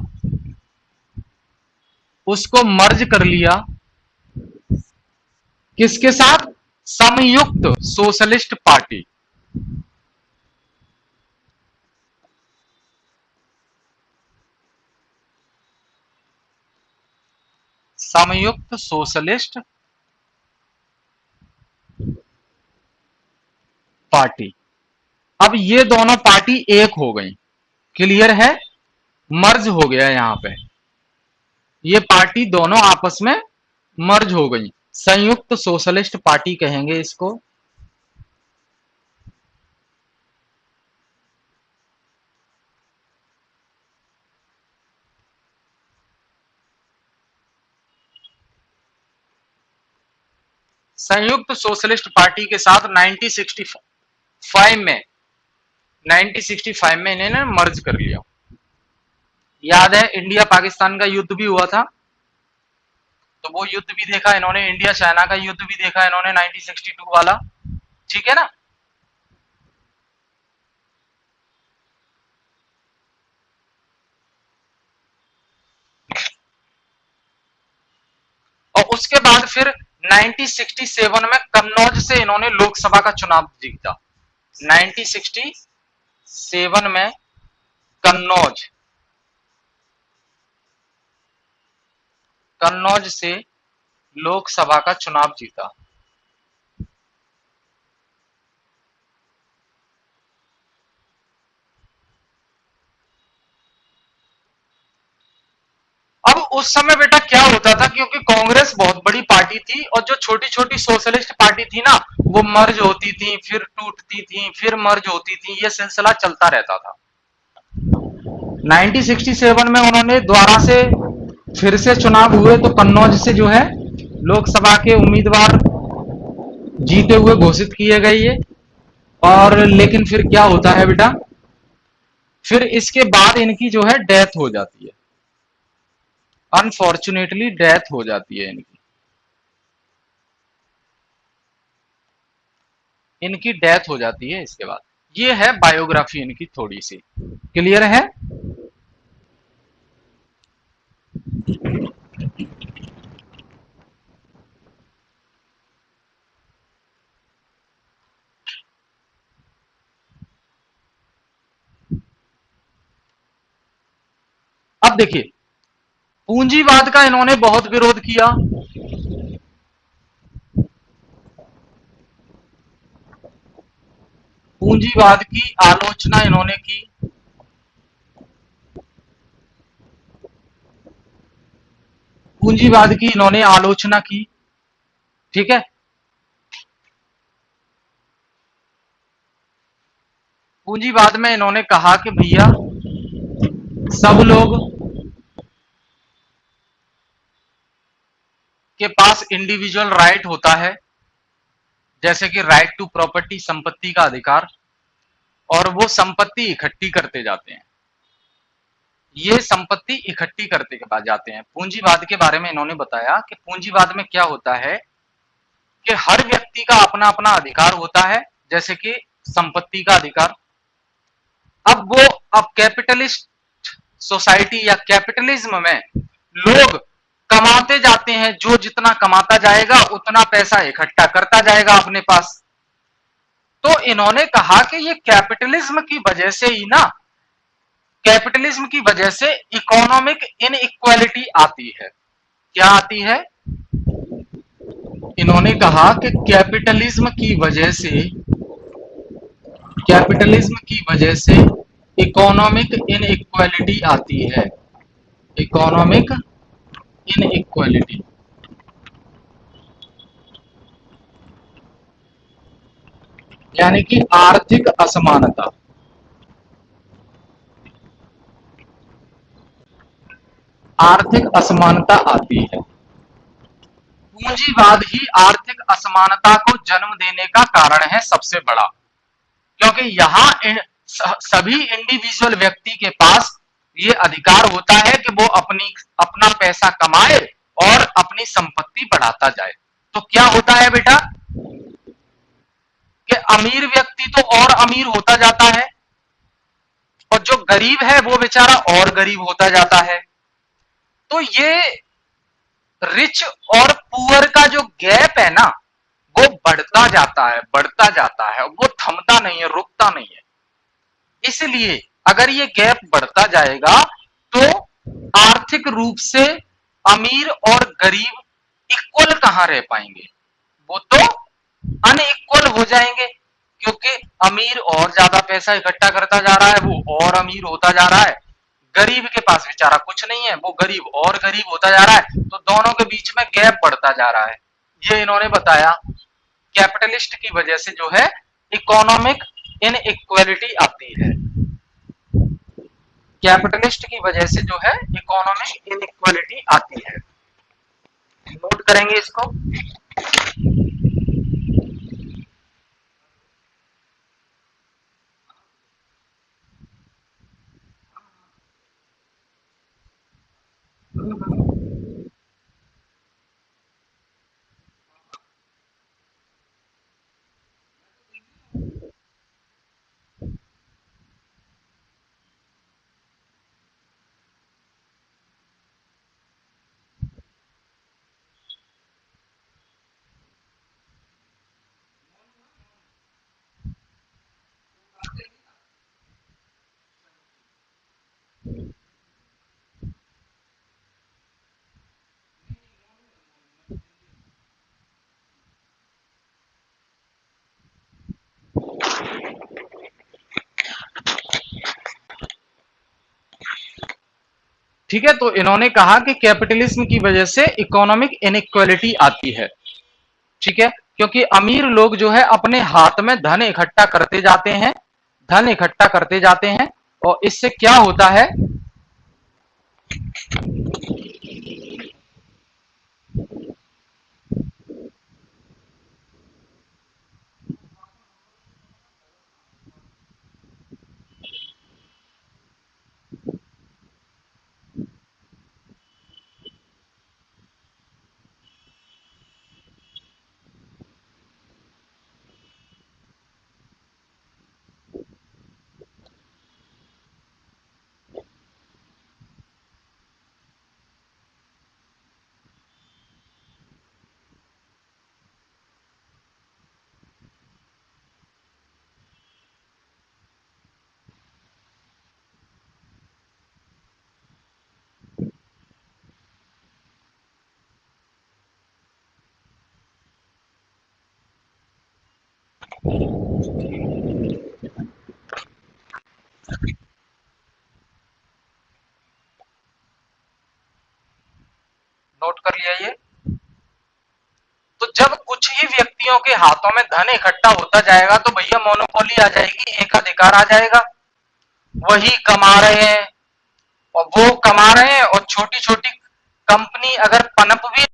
उसको मर्ज कर लिया किसके साथ, संयुक्त सोशलिस्ट पार्टी। संयुक्त सोशलिस्ट पार्टी। अब ये दोनों पार्टी एक हो गई, क्लियर है, मर्ज हो गया यहां पे, ये पार्टी दोनों आपस में मर्ज हो गई, संयुक्त सोशलिस्ट पार्टी कहेंगे इसको। संयुक्त सोशलिस्ट पार्टी के साथ 1965 में इन्होंने मर्ज कर लिया। याद है इंडिया पाकिस्तान का युद्ध भी हुआ था, तो वो युद्ध भी देखा इन्होंने, इंडिया चाइना का युद्ध भी देखा इन्होंने 1962 वाला, ठीक है ना। और उसके बाद फिर 1967 में कन्नौज से इन्होंने लोकसभा का चुनाव जीता। 1967 में कन्नौज कन्नौज से लोकसभा का चुनाव जीता। अब उस समय बेटा क्या होता था, क्योंकि कांग्रेस बहुत बड़ी पार्टी थी और जो छोटी छोटी सोशलिस्ट पार्टी थी ना, वो मर्ज होती थी, फिर टूटती थी, फिर मर्ज होती थी, ये सिलसिला चलता रहता था। 1967 में उन्होंने दोबारा से फिर से चुनाव हुए, तो कन्नौज से जो है लोकसभा के उम्मीदवार जीते हुए घोषित किए गए ये। और लेकिन फिर क्या होता है बेटा, फिर इसके बाद इनकी जो है डेथ हो जाती है, अनफॉर्चुनेटली डेथ हो जाती है इनकी, इनकी डेथ हो जाती है इसके बाद। ये है बायोग्राफी इनकी थोड़ी सी, क्लियर है। अब देखिए, पूंजीवाद का इन्होंने बहुत विरोध किया, पूंजीवाद की आलोचना इन्होंने की, पूंजीवाद की इन्होंने आलोचना की, ठीक है। पूंजीवाद में इन्होंने कहा कि भैया सब लोग के पास इंडिविजुअल राइट होता है, जैसे कि राइट टू प्रॉपर्टी, संपत्ति का अधिकार, और वो संपत्ति इकट्ठी करते जाते हैं, ये संपत्ति इकट्ठी करते के बाद जाते हैं। पूंजीवाद के बारे में इन्होंने बताया कि पूंजीवाद में क्या होता है कि हर व्यक्ति का अपना अपना अधिकार होता है, जैसे कि संपत्ति का अधिकार। अब वो, अब कैपिटलिस्ट सोसाइटी या कैपिटलिज्म में लोग कमाते जाते हैं, जो जितना कमाता जाएगा उतना पैसा इकट्ठा करता जाएगा अपने पास। तो इन्होंने कहा कि ये कैपिटलिज्म की वजह से ही ना, कैपिटलिज्म की वजह से इकोनॉमिक इनइक्वालिटी आती है। क्या आती है? इन्होंने कहा कि कैपिटलिज्म की वजह से इकोनॉमिक इनइक्वालिटी आती है, इकोनॉमिक इनइक्वालिटी, यानी कि आर्थिक असमानता, आर्थिक असमानता आती है। पूंजीवाद ही आर्थिक असमानता को जन्म देने का कारण है सबसे बड़ा, क्योंकि यहां सभी इंडिविजुअल व्यक्ति के पास ये अधिकार होता है कि वो अपना पैसा कमाए और अपनी संपत्ति बढ़ाता जाए। तो क्या होता है बेटा कि अमीर व्यक्ति तो और अमीर होता जाता है और जो गरीब है वो बेचारा और गरीब होता जाता है। तो ये रिच और पुअर का जो गैप है ना, वो बढ़ता जाता है, वो थमता नहीं है, रुकता नहीं है। इसलिए अगर ये गैप बढ़ता जाएगा तो आर्थिक रूप से अमीर और गरीब इक्वल कहां रह पाएंगे, वो तो अनइक्वल हो जाएंगे, क्योंकि अमीर और ज्यादा पैसा इकट्ठा करता जा रहा है, वो और अमीर होता जा रहा है, गरीब के पास बेचारा कुछ नहीं है, वो गरीब और गरीब होता जा रहा है, तो दोनों के बीच में गैप बढ़ता जा रहा है। ये इन्होंने बताया कैपिटलिस्ट की वजह से जो है इकोनॉमिक इनइक्वालिटी आती है, कैपिटलिस्ट की वजह से जो है इकोनॉमिक इनइक्वालिटी आती है। नोट करेंगे इसको। ठीक है, तो इन्होंने कहा कि कैपिटलिज्म की वजह से इकोनॉमिक इनइक्वालिटी आती है। ठीक है, क्योंकि अमीर लोग जो है अपने हाथ में धन इकट्ठा करते जाते हैं, धन इकट्ठा करते जाते हैं, और इससे क्या होता है, नोट कर लिया ये। तो जब कुछ ही व्यक्तियों के हाथों में धन इकट्ठा होता जाएगा तो भैया मोनोपोली आ जाएगी, एकाधिकार आ जाएगा, वही कमा रहे हैं, और वो कमा रहे हैं, और छोटी छोटी कंपनी अगर पनप भी,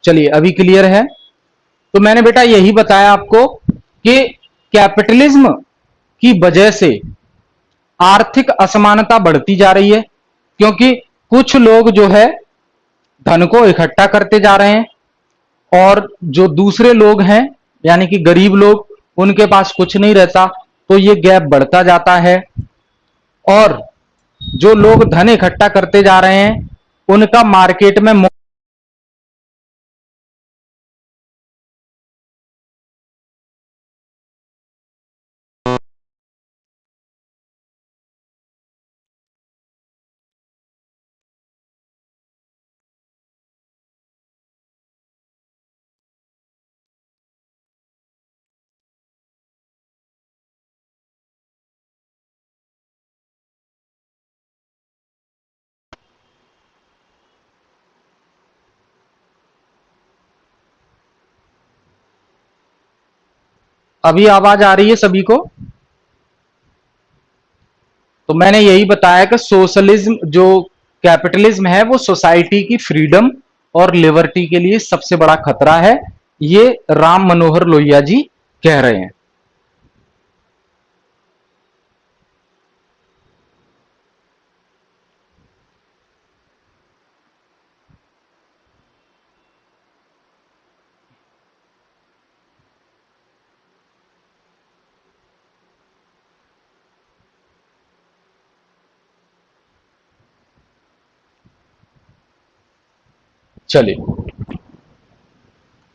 चलिए अभी क्लियर है। तो मैंने बेटा यही बताया आपको कि कैपिटलिज्म की वजह से आर्थिक असमानता बढ़ती जा रही है, क्योंकि कुछ लोग जो है धन को इकट्ठा करते जा रहे हैं और जो दूसरे लोग हैं यानी कि गरीब लोग, उनके पास कुछ नहीं रहता, तो ये गैप बढ़ता जाता है। और जो लोग धन इकट्ठा करते जा रहे हैं उनका मार्केट में अभी आवाज आ रही है सभी को? तो मैंने यही बताया कि सोशलिज्म जो कैपिटलिज्म है वो सोसाइटी की फ्रीडम और लिबर्टी के लिए सबसे बड़ा खतरा है, ये राम मनोहर लोहिया जी कह रहे हैं। चलिए,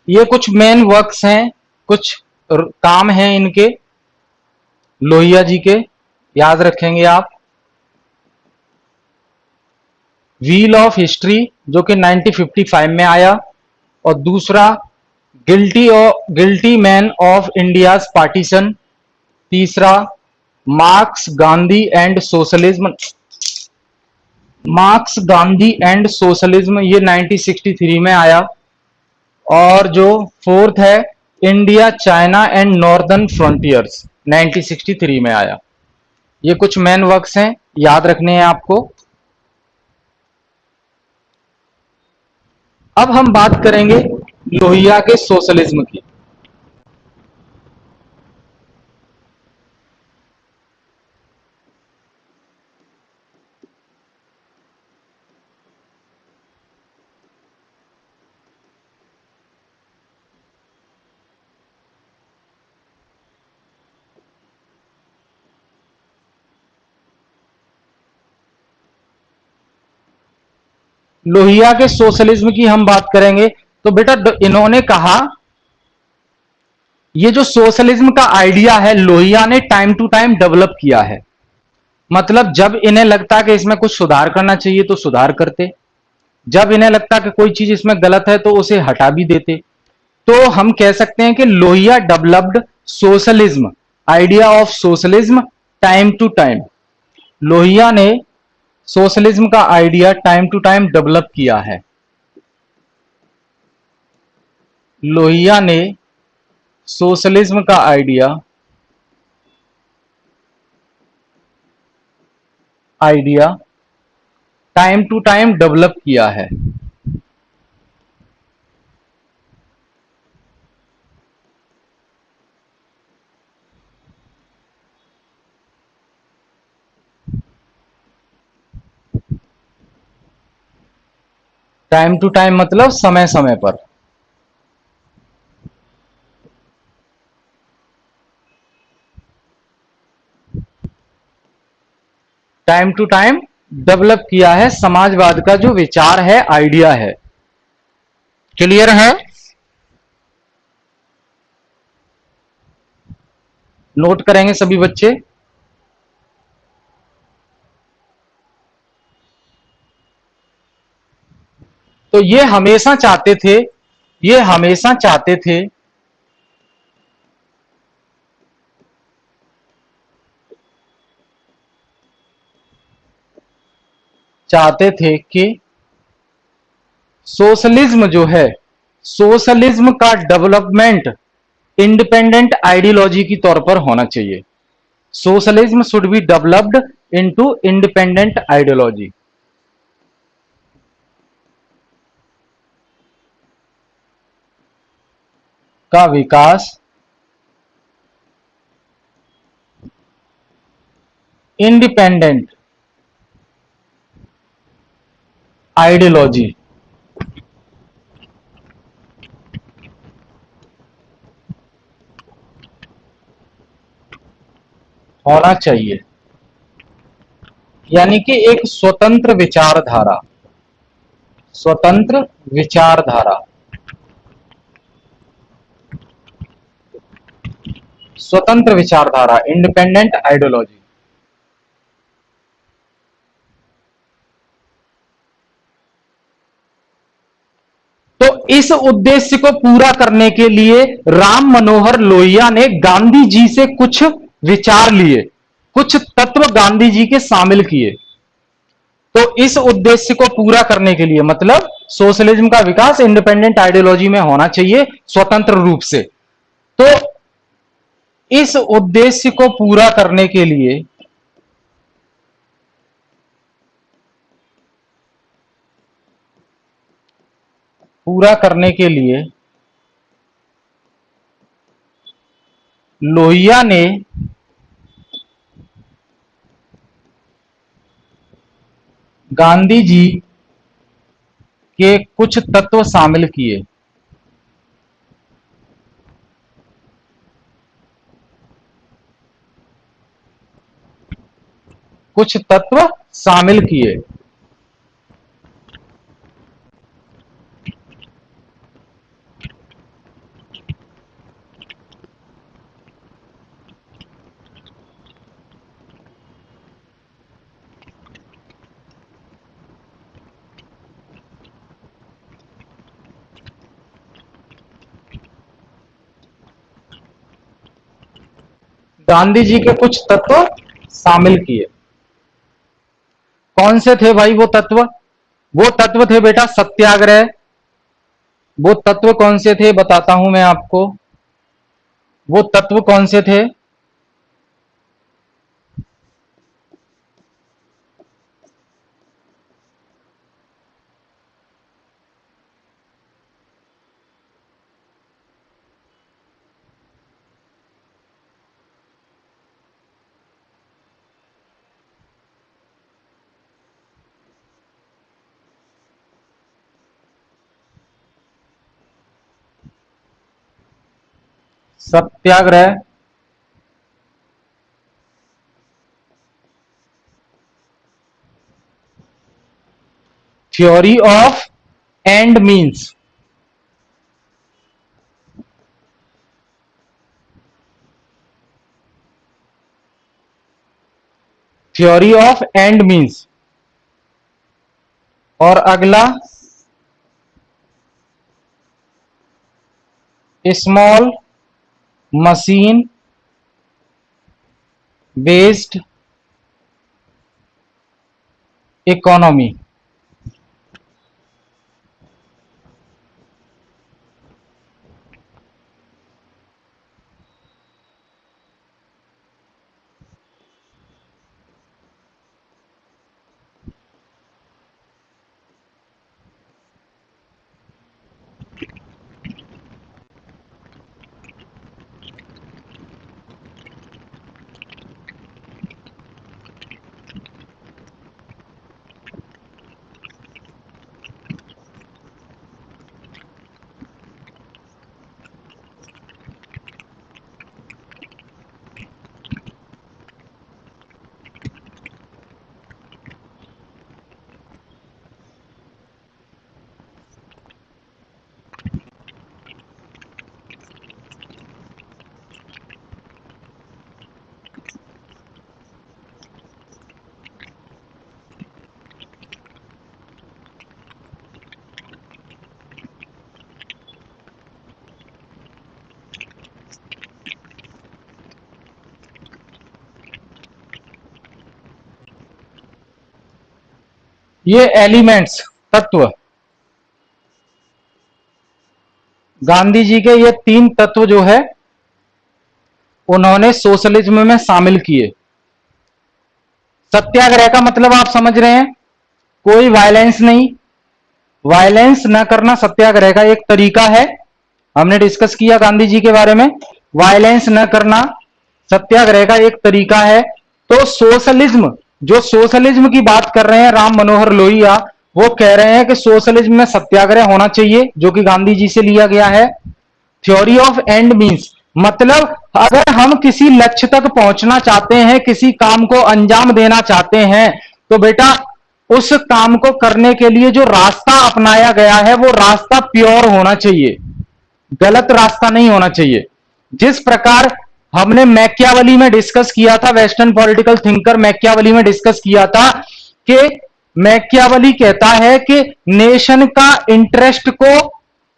ये कुछ मेन वर्क्स हैं, कुछ काम हैं इनके, लोहिया जी के, याद रखेंगे आप। व्हील ऑफ हिस्ट्री जो कि 1955 में आया, और दूसरा guilty man of India's partition, तीसरा Marx Gandhi and socialism, Marx Gandhi and socialism ये 1963 में आया, और जो फोर्थ है India China and northern frontiers 1963 में आया। ये कुछ मेन वर्क्स हैं, याद रखने हैं आपको। अब हम बात करेंगे लोहिया के सोशलिज्म की। लोहिया के सोशलिज्म की हम बात करेंगे तो बेटा इन्होंने कहा, ये जो सोशलिज्म का आइडिया है लोहिया ने टाइम टू टाइम डेवलप किया है। मतलब जब इन्हें लगता कि इसमें कुछ सुधार करना चाहिए तो सुधार करते, जब इन्हें लगता कि कोई चीज इसमें गलत है तो उसे हटा भी देते। तो हम कह सकते हैं कि Lohia developed socialism, idea of socialism time to time. Lohia ने सोशलिज्म का idea time to time develop किया है। लोहिया ने सोशलिज्म का idea time to time develop किया है। टाइम टू टाइम मतलब समय समय पर। टाइम टू टाइम डेवलप किया है, समाजवाद का जो विचार है, आइडिया है। क्लियर है? नोट करेंगे सभी बच्चे। तो ये हमेशा चाहते थे, ये हमेशा चाहते थे कि सोशलिज्म जो है, सोशलिज्म का डेवलपमेंट इंडिपेंडेंट आइडियोलॉजी की तौर पर होना चाहिए। Socialism should be developed into independent ideology. का विकास इंडिपेंडेंट आइडियोलॉजी होना चाहिए, यानी कि एक स्वतंत्र विचारधारा, स्वतंत्र विचारधारा, स्वतंत्र विचारधारा, इंडिपेंडेंट आइडियोलॉजी। तो इस उद्देश्य को पूरा करने के लिए राम मनोहर लोहिया ने गांधी जी से कुछ विचार लिए, कुछ तत्व गांधी जी के शामिल किए। तो इस उद्देश्य को पूरा करने के लिए, मतलब सोशलिज्म का विकास इंडिपेंडेंट आइडियोलॉजी में होना चाहिए स्वतंत्र रूप से। तो इस उद्देश्य को पूरा करने के लिए लोहिया ने गांधी जी के कुछ तत्व शामिल किए, कुछ तत्व शामिल किए। गांधी जी के कुछ तत्व शामिल किए। कौन से थे भाई वो तत्व? वो तत्व थे बेटा सत्याग्रह। वो तत्व कौन से थे बताता हूं मैं आपको। वो तत्व कौन से थे? Satyagraha, theory of end means, theory of end means. और अगला स्मॉल मशीन बेस्ड इकोनॉमी। ये एलिमेंट्स, तत्व, गांधी जी के ये 3 तत्व जो है उन्होंने सोशलिज्म में शामिल किए। सत्याग्रह का मतलब आप समझ रहे हैं, कोई वायलेंस नहीं, वायलेंस न करना सत्याग्रह का एक तरीका है। हमने डिस्कस किया गांधी जी के बारे में, वायलेंस न करना सत्याग्रह का एक तरीका है। तो सोशलिज्म, जो सोशलिज्म की बात कर रहे हैं राम मनोहर लोहिया, वो कह रहे हैं कि सोशलिज्म में सत्याग्रह होना चाहिए, जो कि गांधी जी से लिया गया है। थ्योरी ऑफ एंड मीन्स, मतलब अगर हम किसी लक्ष्य तक पहुंचना चाहते हैं, किसी काम को अंजाम देना चाहते हैं, तो बेटा उस काम को करने के लिए जो रास्ता अपनाया गया है वो रास्ता प्योर होना चाहिए, गलत रास्ता नहीं होना चाहिए। जिस प्रकार हमने मैकियावली में डिस्कस किया था, वेस्टर्न पॉलिटिकल थिंकर मैकियावली में डिस्कस किया था कि मैकियावली कहता है कि नेशन का इंटरेस्ट को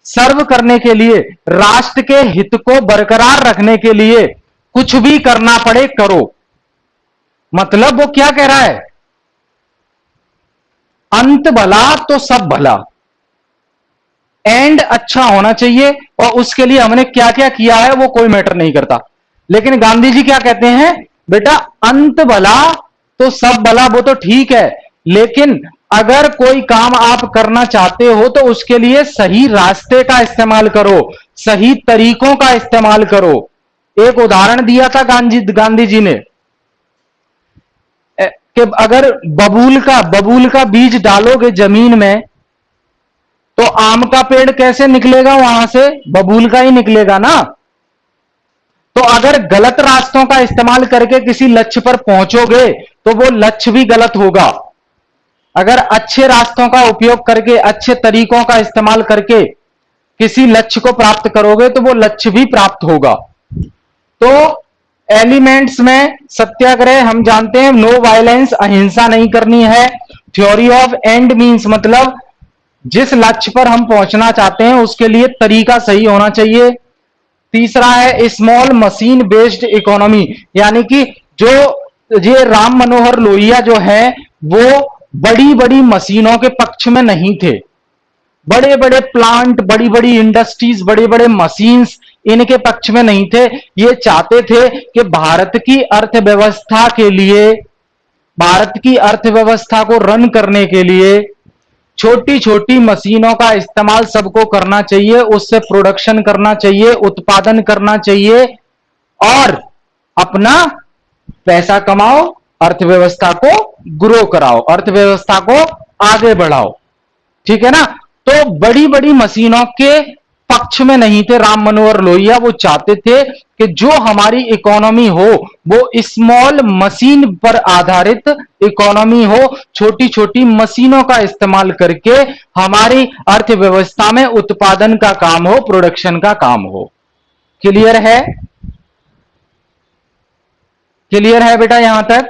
सर्व करने के लिए, राष्ट्र के हित को बरकरार रखने के लिए कुछ भी करना पड़े करो। मतलब वो क्या कह रहा है, अंत भला तो सब भला, एंड अच्छा होना चाहिए, और उसके लिए हमने क्या क्या किया है वो कोई मैटर नहीं करता। लेकिन गांधी जी क्या कहते हैं, बेटा अंत भला तो सब भला, वो तो ठीक है, लेकिन अगर कोई काम आप करना चाहते हो तो उसके लिए सही रास्ते का इस्तेमाल करो, सही तरीकों का इस्तेमाल करो। एक उदाहरण दिया था गांधी जी ने कि अगर बबूल का बीज डालोगे जमीन में तो आम का पेड़ कैसे निकलेगा, वहां से बबूल का ही निकलेगा ना। तो अगर गलत रास्तों का इस्तेमाल करके किसी लक्ष्य पर पहुंचोगे तो वो लक्ष्य भी गलत होगा। अगर अच्छे रास्तों का उपयोग करके, अच्छे तरीकों का इस्तेमाल करके किसी लक्ष्य को प्राप्त करोगे तो वो लक्ष्य भी प्राप्त होगा। तो एलिमेंट्स में सत्याग्रह हम जानते हैं, नो वायलेंस, अहिंसा नहीं करनी है। थ्योरी ऑफ एंड मीन्स मतलब जिस लक्ष्य पर हम पहुंचना चाहते हैं उसके लिए तरीका सही होना चाहिए। तीसरा है स्मॉल मशीन बेस्ड इकोनॉमी, यानी कि जो ये राम मनोहर लोहिया जो है वो बड़ी बड़ी मशीनों के पक्ष में नहीं थे। बड़े बड़े प्लांट, बड़ी बड़ी इंडस्ट्रीज, बड़े बड़े मशीन्स इनके पक्ष में नहीं थे। ये चाहते थे कि भारत की अर्थव्यवस्था के लिए, भारत की अर्थव्यवस्था को रन करने के लिए छोटी छोटी मशीनों का इस्तेमाल सबको करना चाहिए, उससे प्रोडक्शन करना चाहिए, उत्पादन करना चाहिए और अपना पैसा कमाओ, अर्थव्यवस्था को ग्रो कराओ, अर्थव्यवस्था को आगे बढ़ाओ। ठीक है ना। तो बड़ी बड़ी मशीनों के पक्ष में नहीं थे राम मनोहर लोहिया। वो चाहते थे कि जो हमारी इकोनॉमी हो वो स्मॉल मशीन पर आधारित इकोनॉमी हो, छोटी छोटी मशीनों का इस्तेमाल करके हमारी अर्थव्यवस्था में उत्पादन का काम हो, प्रोडक्शन का काम हो। क्लियर है? क्लियर है बेटा यहां तक?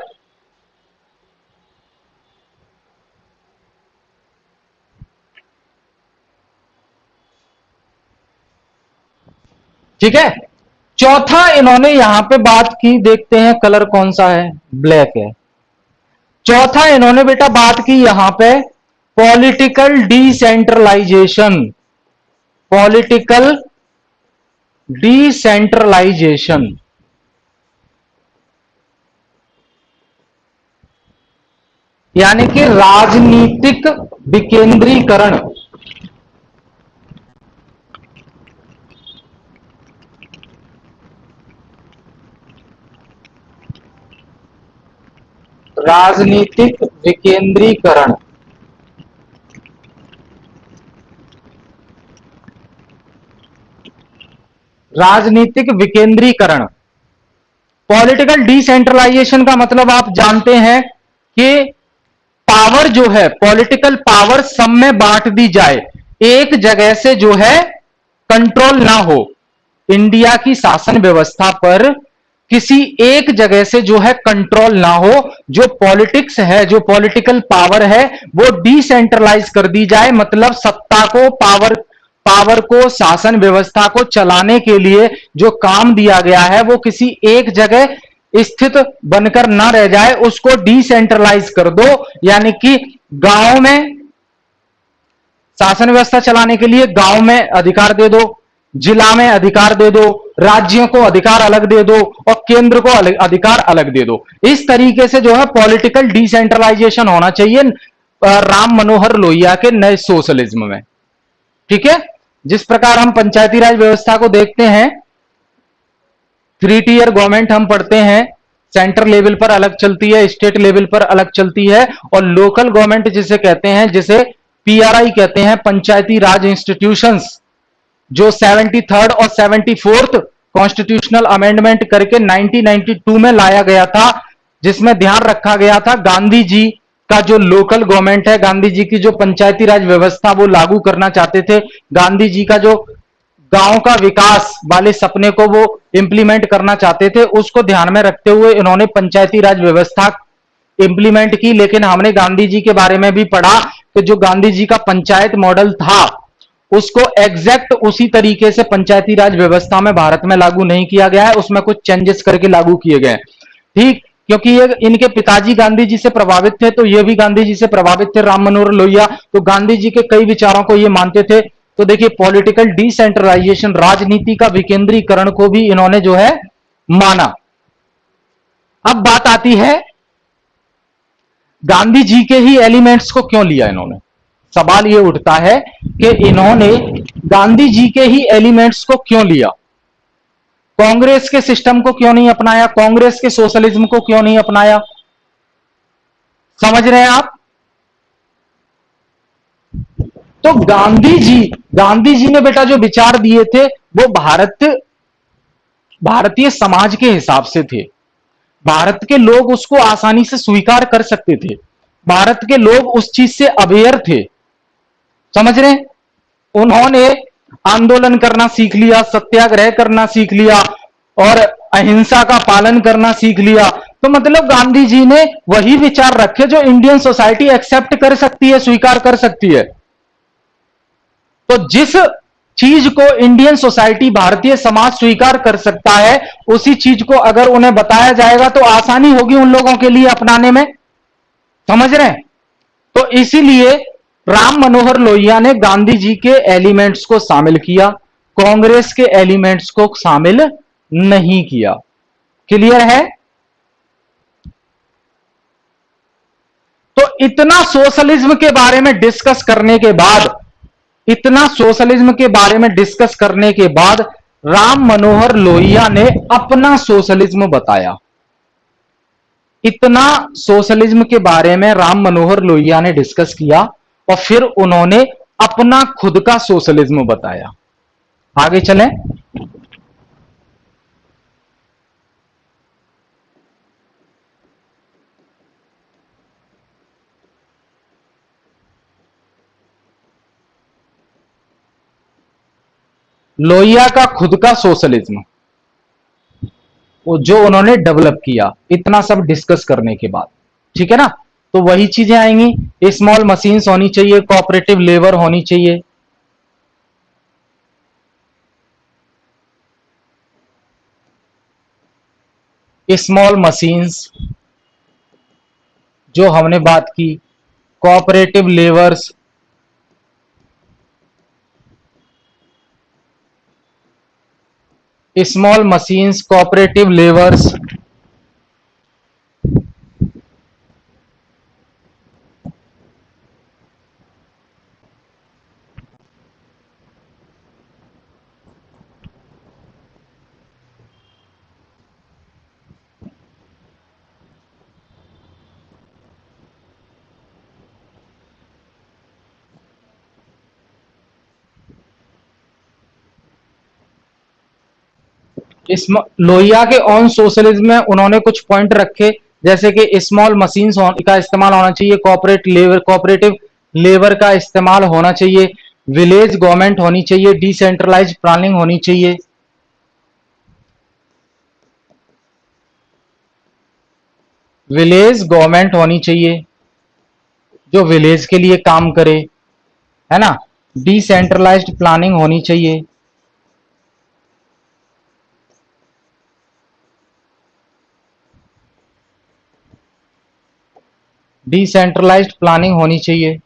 ठीक है। चौथा इन्होंने यहां पे बात की, देखते हैं कलर कौन सा है, ब्लैक है। चौथा इन्होंने बेटा बात की यहां पे पॉलिटिकल डिसेंट्रलाइजेशन, पॉलिटिकल डिसेंट्रलाइजेशन, यानी कि राजनीतिक विकेंद्रीकरण। राजनीतिक विकेंद्रीकरण, राजनीतिक विकेंद्रीकरण। पॉलिटिकल डिसेंट्रलाइजेशन का मतलब आप जानते हैं कि पावर जो है, पॉलिटिकल पावर सब में बांट दी जाए, एक जगह से जो है कंट्रोल ना हो। इंडिया की शासन व्यवस्था पर किसी एक जगह से जो है कंट्रोल ना हो। जो पॉलिटिक्स है, जो पॉलिटिकल पावर है वो डिसेंट्रलाइज कर दी जाए, मतलब सत्ता को, पावर को, शासन व्यवस्था को चलाने के लिए जो काम दिया गया है वो किसी एक जगह स्थित बनकर ना रह जाए, उसको डिसेंट्रलाइज कर दो। यानी कि गांव में शासन व्यवस्था चलाने के लिए गांव में अधिकार दे दो, जिला में अधिकार दे दो, राज्यों को अधिकार अलग दे दो और केंद्र को अधिकार अलग दे दो। इस तरीके से जो है पॉलिटिकल डिसेंट्रलाइजेशन होना चाहिए राम मनोहर लोहिया के नए सोशलिज्म में। ठीक है। जिस प्रकार हम पंचायती राज व्यवस्था को देखते हैं, 3 टियर गवर्नमेंट हम पढ़ते हैं, सेंटर लेवल पर अलग चलती है, स्टेट लेवल पर अलग चलती है, और लोकल गवर्नमेंट जिसे कहते हैं, जिसे पीआरआई कहते हैं, पंचायती राज इंस्टीट्यूशंस, जो 73rd और 74th कॉन्स्टिट्यूशनल अमेंडमेंट करके 1992 में लाया गया था, जिसमें ध्यान रखा गया था गांधी जी का जो लोकल गवर्नमेंट है, गांधी जी की जो पंचायती राज व्यवस्था वो लागू करना चाहते थे, गांधी जी का जो गांव का विकास वाले सपने को वो इंप्लीमेंट करना चाहते थे, उसको ध्यान में रखते हुए इन्होंने पंचायती राज व्यवस्था इंप्लीमेंट की। लेकिन हमने गांधी जी के बारे में भी पढ़ा कि जो गांधी जी का पंचायत मॉडल था, उसको एग्जैक्ट उसी तरीके से पंचायती राज व्यवस्था में भारत में लागू नहीं किया गया है, उसमें कुछ चेंजेस करके लागू किए गए। ठीक, क्योंकि ये इनके पिताजी गांधी जी से प्रभावित थे, तो ये भी गांधी जी से प्रभावित थे, राम मनोहर लोहिया, तो गांधी जी के कई विचारों को ये मानते थे। तो देखिए, पॉलिटिकल डिसेंट्रलाइजेशन, राजनीति का विकेंद्रीकरण को भी इन्होंने जो है माना। अब बात आती है गांधी जी के ही एलिमेंट्स को क्यों लिया इन्होंने। सवाल यह उठता है कि इन्होंने गांधी जी के ही एलिमेंट्स को क्यों लिया, कांग्रेस के सिस्टम को क्यों नहीं अपनाया, कांग्रेस के सोशलिज्म को क्यों नहीं अपनाया। समझ रहे हैं आप? तो गांधी जी ने बेटा जो विचार दिए थे वो भारतीय समाज के हिसाब से थे, भारत के लोग उसको आसानी से स्वीकार कर सकते थे, भारत के लोग उस चीज से अवेयर थे। समझ रहे हैं? उन्होंने आंदोलन करना सीख लिया, सत्याग्रह करना सीख लिया और अहिंसा का पालन करना सीख लिया। तो मतलब गांधी जी ने वही विचार रखे जो इंडियन सोसाइटी एक्सेप्ट कर सकती है, स्वीकार कर सकती है। तो जिस चीज को इंडियन सोसाइटी, भारतीय समाज स्वीकार कर सकता है, उसी चीज को अगर उन्हें बताया जाएगा तो आसानी होगी उन लोगों के लिए अपनाने में। समझ रहे हैं? तो इसीलिए राम मनोहर लोहिया ने गांधी जी के एलिमेंट्स को शामिल किया, कांग्रेस के एलिमेंट्स को शामिल नहीं किया। क्लियर है? तो इतना सोशलिज्म के बारे में डिस्कस करने के बाद, राम मनोहर लोहिया ने अपना सोशलिज्म बताया। इतना सोशलिज्म के बारे में राम मनोहर लोहिया ने डिस्कस किया और फिर उन्होंने अपना खुद का सोशलिज्म बताया। आगे चलें। लोहिया का खुद का सोशलिज्म, वो जो उन्होंने डेवलप किया इतना सब डिस्कस करने के बाद, ठीक है ना। तो वही चीजें आएंगी, स्मॉल मशीन्स होनी चाहिए, कोऑपरेटिव लेबर होनी चाहिए, स्मॉल मशीन्स जो हमने बात की, cooperative labours, small machines, cooperative labours, Lohia के ऑन सोशलिज्म में उन्होंने कुछ पॉइंट रखे, जैसे कि स्मॉल मशीन्स का इस्तेमाल होना चाहिए, कोऑपरेटिव लेबर का इस्तेमाल होना चाहिए, विलेज गवर्नमेंट होनी चाहिए, डिसेंट्रलाइज्ड प्लानिंग होनी चाहिए, विलेज गवर्नमेंट होनी चाहिए जो विलेज के लिए काम करे, है ना, डिसेंट्रलाइज्ड प्लानिंग होनी चाहिए, डिसेंट्रलाइज्ड प्लानिंग होनी चाहिए।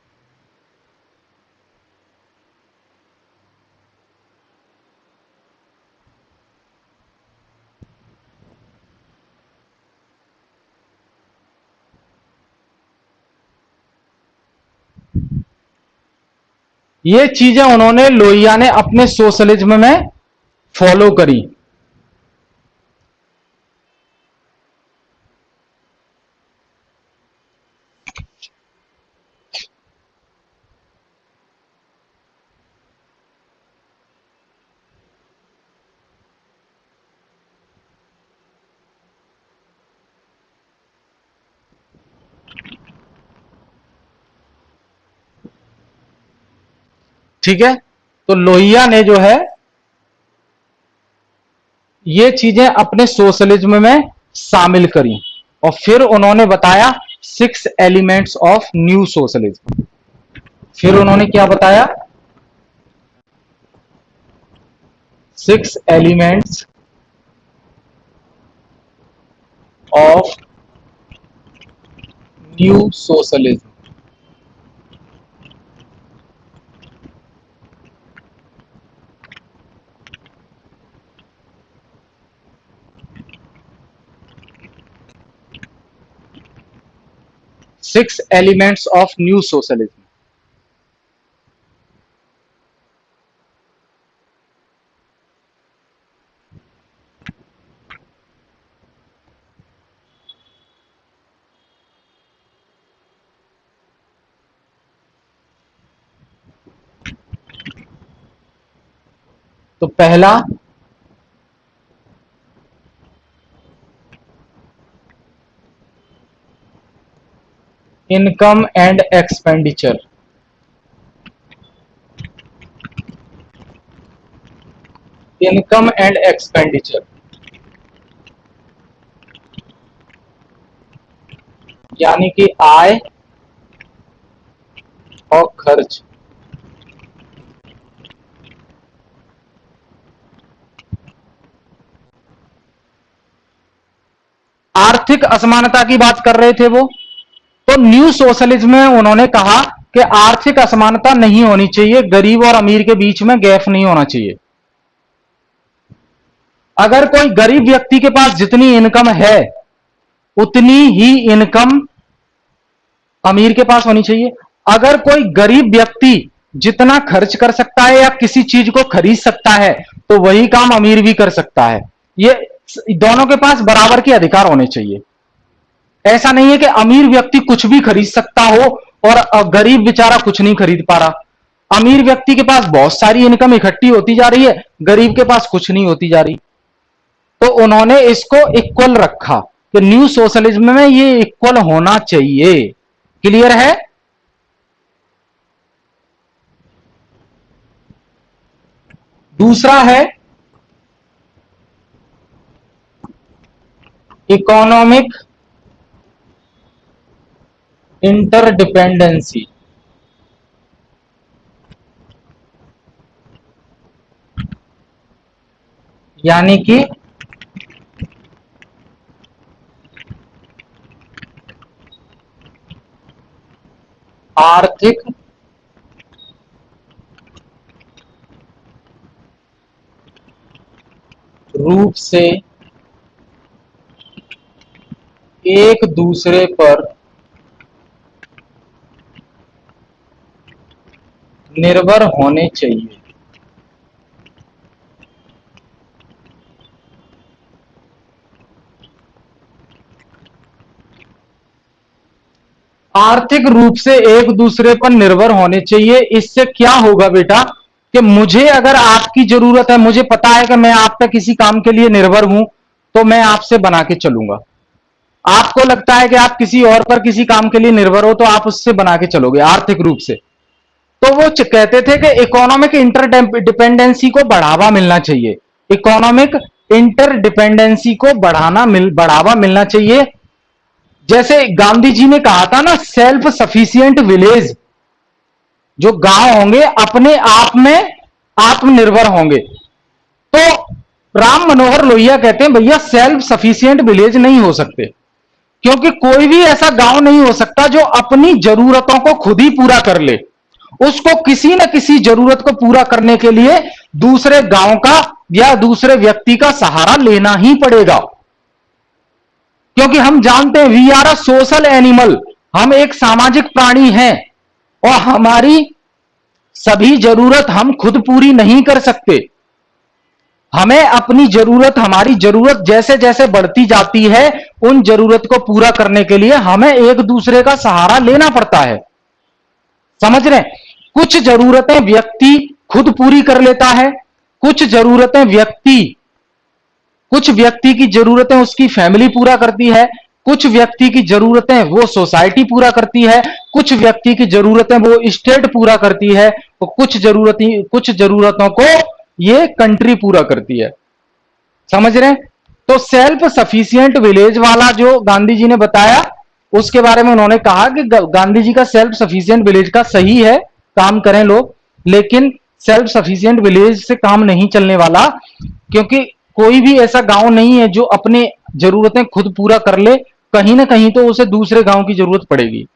ये चीजें उन्होंने, लोहिया ने अपने सोशलिज्म में फॉलो करी। ठीक है, तो लोहिया ने जो है ये चीजें अपने सोशलिज्म में शामिल करी और फिर उन्होंने बताया 6 एलिमेंट्स ऑफ न्यू सोशलिज्म। फिर उन्होंने क्या बताया? 6 elements of new socialism. Six elements of new socialism. तो पहला income and expenditure. Income and expenditure यानी कि आय और खर्च। आर्थिक असमानता की बात कर रहे थे वो, तो न्यू सोशलिज्म में उन्होंने कहा कि आर्थिक असमानता नहीं होनी चाहिए, गरीब और अमीर के बीच में गैप नहीं होना चाहिए। अगर कोई गरीब व्यक्ति के पास जितनी इनकम है उतनी ही इनकम अमीर के पास होनी चाहिए। अगर कोई गरीब व्यक्ति जितना खर्च कर सकता है या किसी चीज को खरीद सकता है तो वही काम अमीर भी कर सकता है। ये दोनों के पास बराबर के अधिकार होने चाहिए। ऐसा नहीं है कि अमीर व्यक्ति कुछ भी खरीद सकता हो और गरीब बेचारा कुछ नहीं खरीद पा रहा। अमीर व्यक्ति के पास बहुत सारी इनकम इकट्ठी होती जा रही है, गरीब के पास कुछ नहीं होती जा रही। तो उन्होंने इसको इक्वल रखा कि न्यू सोशलिज्म में ये इक्वल होना चाहिए। क्लियर है? दूसरा है इकोनॉमिक इंटरडिपेंडेंसी। यानी कि आर्थिक रूप से एक दूसरे पर निर्भर होने चाहिए। आर्थिक रूप से एक दूसरे पर निर्भर होने चाहिए। इससे क्या होगा बेटा कि मुझे अगर आपकी जरूरत है, मुझे पता है कि मैं आप पे किसी काम के लिए निर्भर हूं, तो मैं आपसे बना के चलूंगा। आपको लगता है कि आप किसी और पर किसी काम के लिए निर्भर हो तो आप उससे बना के चलोगे आर्थिक रूप से। तो वो कहते थे कि इकोनॉमिक इंटरडिपेंडेंसी को बढ़ावा मिलना चाहिए। इकोनॉमिक इंटरडिपेंडेंसी को बढ़ावा मिलना चाहिए। जैसे गांधी जी ने कहा था ना, सेल्फ सफिशिएंट विलेज, जो गांव होंगे अपने आप में आत्मनिर्भर होंगे। तो राम मनोहर लोहिया कहते हैं भैया सेल्फ सफिशिएंट विलेज नहीं हो सकते, क्योंकि कोई भी ऐसा गांव नहीं हो सकता जो अपनी जरूरतों को खुद ही पूरा कर ले। उसको किसी न किसी जरूरत को पूरा करने के लिए दूसरे गांव का या दूसरे व्यक्ति का सहारा लेना ही पड़ेगा। क्योंकि हम जानते हैं we are a social animal, हम एक सामाजिक प्राणी हैं और हमारी सभी जरूरत हम खुद पूरी नहीं कर सकते। हमें अपनी जरूरत, हमारी जरूरत जैसे जैसे बढ़ती जाती है उन जरूरत को पूरा करने के लिए हमें एक दूसरे का सहारा लेना पड़ता है। समझ रहे हैं? कुछ जरूरतें व्यक्ति खुद पूरी कर लेता है, कुछ जरूरतें कुछ व्यक्ति की जरूरतें उसकी फैमिली पूरा करती है, कुछ व्यक्ति की जरूरतें वो सोसाइटी पूरा करती है, कुछ व्यक्ति की जरूरतें वो स्टेट पूरा करती है, तो कुछ जरूरतों को ये कंट्री पूरा करती है। समझ रहे हैं? तो सेल्फ सफिशिएंट विलेज वाला जो गांधी जी ने बताया, उसके बारे में उन्होंने कहा कि गांधी जी का सेल्फ सफिशिएंट विलेज का सही है, काम करें लोग, लेकिन सेल्फ सफिशिएंट विलेज से काम नहीं चलने वाला, क्योंकि कोई भी ऐसा गांव नहीं है जो अपने जरूरतें खुद पूरा कर ले, कहीं ना कहीं तो उसे दूसरे गांव की जरूरत पड़ेगी।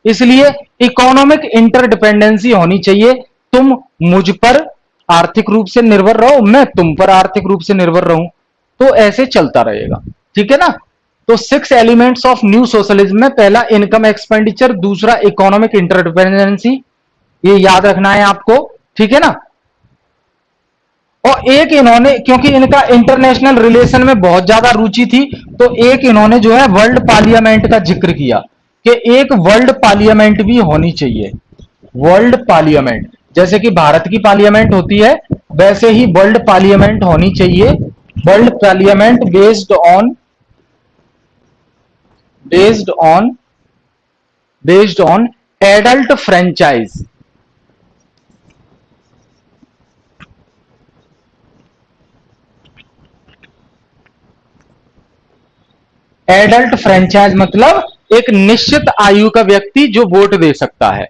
इसलिए इकोनॉमिक इंटरडिपेंडेंसी होनी चाहिए। तुम मुझ पर आर्थिक रूप से निर्भर रहो, मैं तुम पर आर्थिक रूप से निर्भर रहूं, तो ऐसे चलता रहेगा। ठीक है ना? तो 6 एलिमेंट्स ऑफ न्यू सोशलिज्म में पहला इनकम एक्सपेंडिचर, दूसरा इकोनॉमिक इंटरडिपेंडेंसी, ये याद रखना है आपको। ठीक है ना? और एक इन्होंने, क्योंकि इनका इंटरनेशनल रिलेशन में बहुत ज्यादा रुचि थी, तो एक इन्होंने जो है वर्ल्ड पार्लियामेंट का जिक्र किया कि एक वर्ल्ड पार्लियामेंट भी होनी चाहिए। वर्ल्ड पार्लियामेंट, जैसे कि भारत की पार्लियामेंट होती है, वैसे ही वर्ल्ड पार्लियामेंट होनी चाहिए। World parliament based on adult franchise. Adult franchise मतलब एक निश्चित आयु का व्यक्ति जो वोट दे सकता है,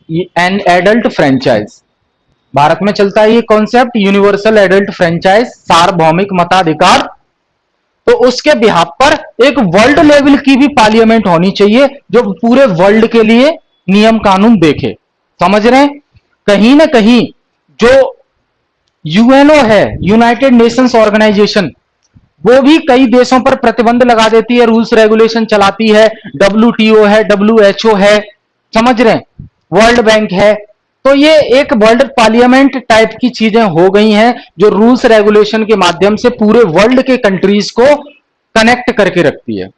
एन एडल्ट फ्रेंचाइज। भारत में चलता है ये कॉन्सेप्ट, यूनिवर्सल एडल्ट फ्रेंचाइज, सार्वभौमिक मताधिकार। तो उसके बिहाफ पर एक वर्ल्ड लेवल की भी पार्लियामेंट होनी चाहिए जो पूरे वर्ल्ड के लिए नियम कानून देखे। समझ रहे हैं? कहीं ना कहीं जो यूएनओ है, यूनाइटेड नेशंस ऑर्गेनाइजेशन, वो भी कई देशों पर प्रतिबंध लगा देती है, रूल्स रेगुलेशन चलाती है। डब्ल्यूटीओ है, डब्ल्यूएचओ है, समझ रहे हैं, वर्ल्ड बैंक है। तो ये एक वर्ल्ड पार्लियामेंट टाइप की चीजें हो गई हैं जो रूल्स रेगुलेशन के माध्यम से पूरे वर्ल्ड के कंट्रीज को कनेक्ट करके रखती है।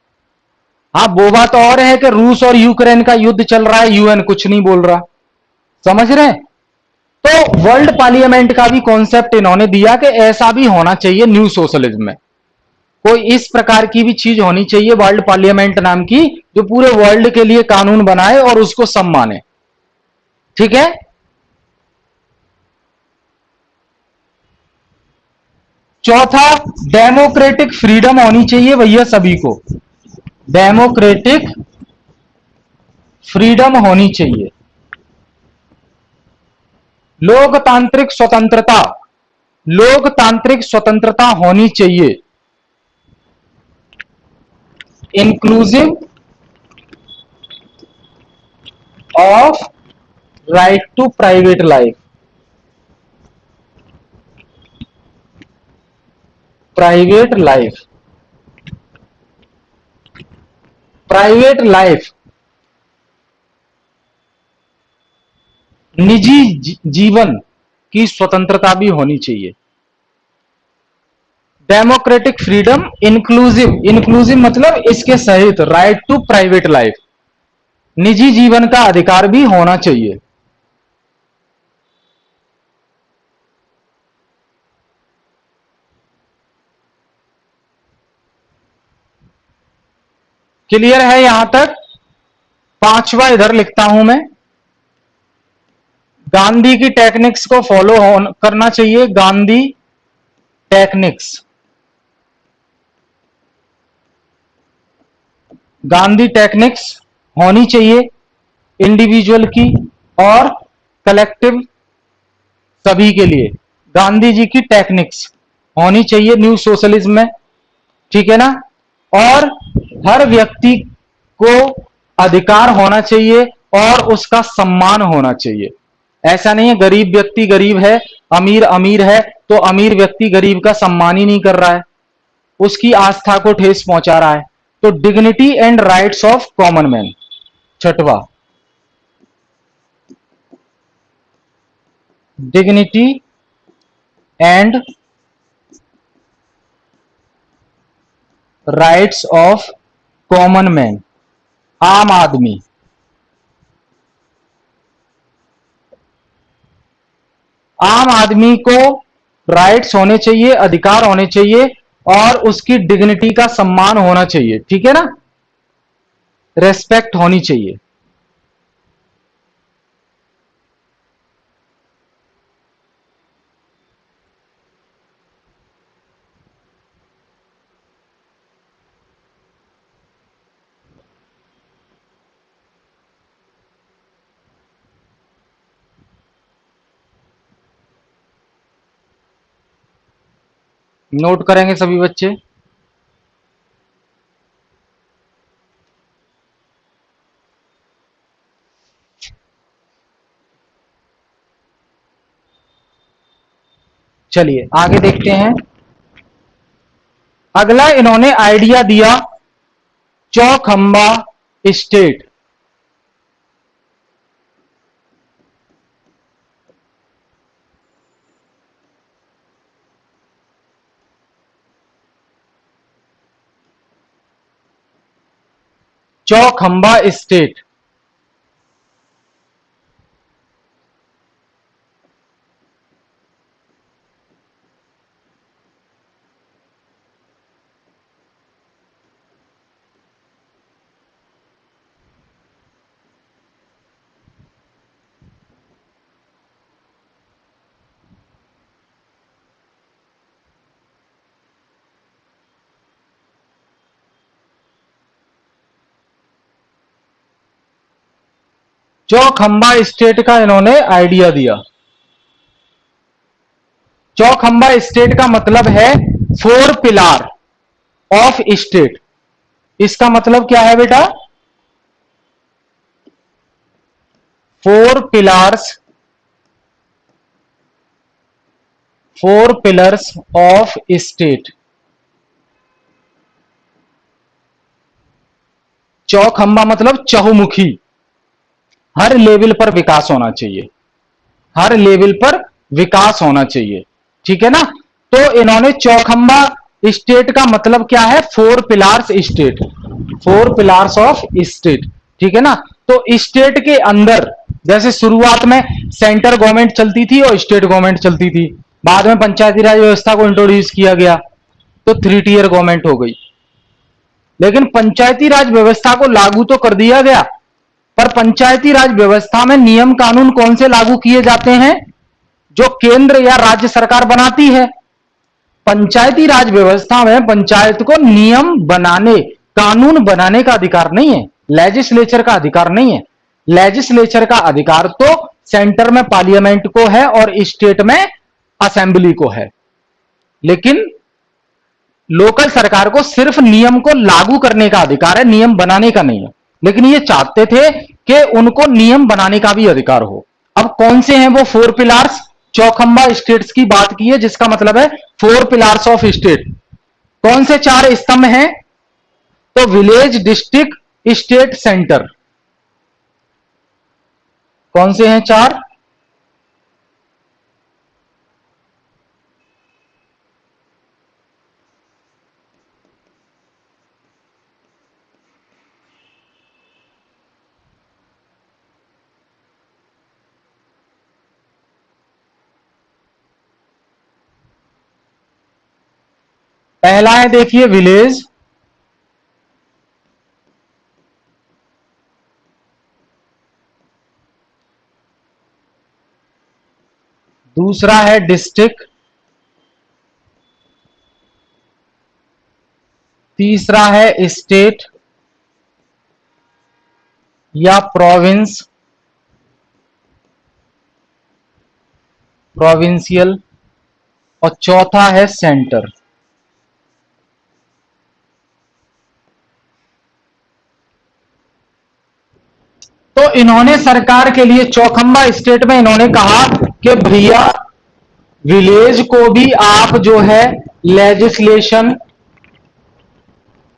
हाँ, वो बात और है कि रूस और यूक्रेन का युद्ध चल रहा है, यूएन कुछ नहीं बोल रहा। समझ रहे हैं? तो वर्ल्ड पार्लियामेंट का भी कॉन्सेप्ट इन्होंने दिया कि ऐसा भी होना चाहिए न्यू सोशलिज्म में। कोई इस प्रकार की भी चीज होनी चाहिए वर्ल्ड पार्लियामेंट नाम की, जो पूरे वर्ल्ड के लिए कानून बनाए और उसको सब माने। ठीक है? चौथा, डेमोक्रेटिक फ्रीडम होनी चाहिए भैया सभी को। डेमोक्रेटिक फ्रीडम होनी चाहिए, लोकतांत्रिक स्वतंत्रता, लोकतांत्रिक स्वतंत्रता होनी चाहिए। Inclusive of right to private life, private life, private life, निजी जीवन की स्वतंत्रता भी होनी चाहिए। डेमोक्रेटिक फ्रीडम, इंक्लूसिव, इंक्लूसिव मतलब इसके सहित, राइट टू प्राइवेट लाइफ, निजी जीवन का अधिकार भी होना चाहिए। क्लियर है यहां तक? पांचवा इधर लिखता हूं मैं, गांधी की टेक्निक्स को फॉलो करना चाहिए। गांधी टेक्निक्स, गांधी टेक्निक्स होनी चाहिए, इंडिविजुअल की और कलेक्टिव, सभी के लिए गांधी जी की टेक्निक्स होनी चाहिए न्यू सोशलिज्म में। ठीक है ना? और हर व्यक्ति को अधिकार होना चाहिए और उसका सम्मान होना चाहिए। ऐसा नहीं है गरीब व्यक्ति गरीब है, अमीर अमीर है, तो अमीर व्यक्ति गरीब का सम्मान ही नहीं कर रहा है, उसकी आस्था को ठेस पहुंचा रहा है। तो dignity and rights of common man. छठवा, dignity and rights of common man, आम आदमी। आम आदमी को राइट्स होने चाहिए, अधिकार होने चाहिए और उसकी डिग्निटी का सम्मान होना चाहिए। ठीक है ना? रेस्पेक्ट होनी चाहिए। नोट करेंगे सभी बच्चे। चलिए आगे देखते हैं। अगला इन्होंने आइडिया दिया Chaukhamba state. Chaukhamba state. Chaukhamba state का इन्होंने आइडिया दिया। चौखंबा स्टेट का मतलब है फोर पिलार ऑफ स्टेट। इसका मतलब क्या है बेटा? Four pillars of state. Chaukhamba मतलब चहुमुखी, हर लेवल पर विकास होना चाहिए, हर लेवल पर विकास होना चाहिए। ठीक है ना? तो इन्होंने चौखंबा स्टेट का मतलब क्या है? Four pillars state, four pillars of state. ठीक है ना? तो स्टेट के अंदर जैसे शुरुआत में सेंटर गवर्नमेंट चलती थी और स्टेट गवर्नमेंट चलती थी, बाद में पंचायती राज व्यवस्था को इंट्रोड्यूस किया गया तो 3 टियर गवर्नमेंट हो गई। लेकिन पंचायती राज व्यवस्था को लागू तो कर दिया गया, पर पंचायती राज व्यवस्था में नियम कानून कौन से लागू किए जाते हैं? जो केंद्र या राज्य सरकार बनाती है। पंचायती राज व्यवस्था में पंचायत को नियम बनाने, कानून बनाने का अधिकार नहीं है, लेजिस्लेचर का अधिकार नहीं है। लेजिस्लेचर का अधिकार तो सेंटर में पार्लियामेंट को है और स्टेट में असेंबली को है। लेकिन लोकल सरकार को सिर्फ नियम को लागू करने का अधिकार है, नियम बनाने का नहीं है। लेकिन ये चाहते थे कि उनको नियम बनाने का भी अधिकार हो। अब कौन से हैं वो फोर पिलार्स? चौखंबा स्टेट्स की बात की है, जिसका मतलब है फोर पिलार्स ऑफ स्टेट। कौन से 4 स्तंभ हैं? तो विलेज, डिस्ट्रिक्ट, स्टेट, सेंटर। कौन से हैं 4? पहला है देखिए विलेज, दूसरा है डिस्ट्रिक्ट, तीसरा है स्टेट या प्रोविंस, प्रोविंशियल, और चौथा है सेंटर। तो इन्होंने सरकार के लिए चौखंबा स्टेट में इन्होंने कहा कि भैया विलेज को भी आप जो है लेजिस्लेशन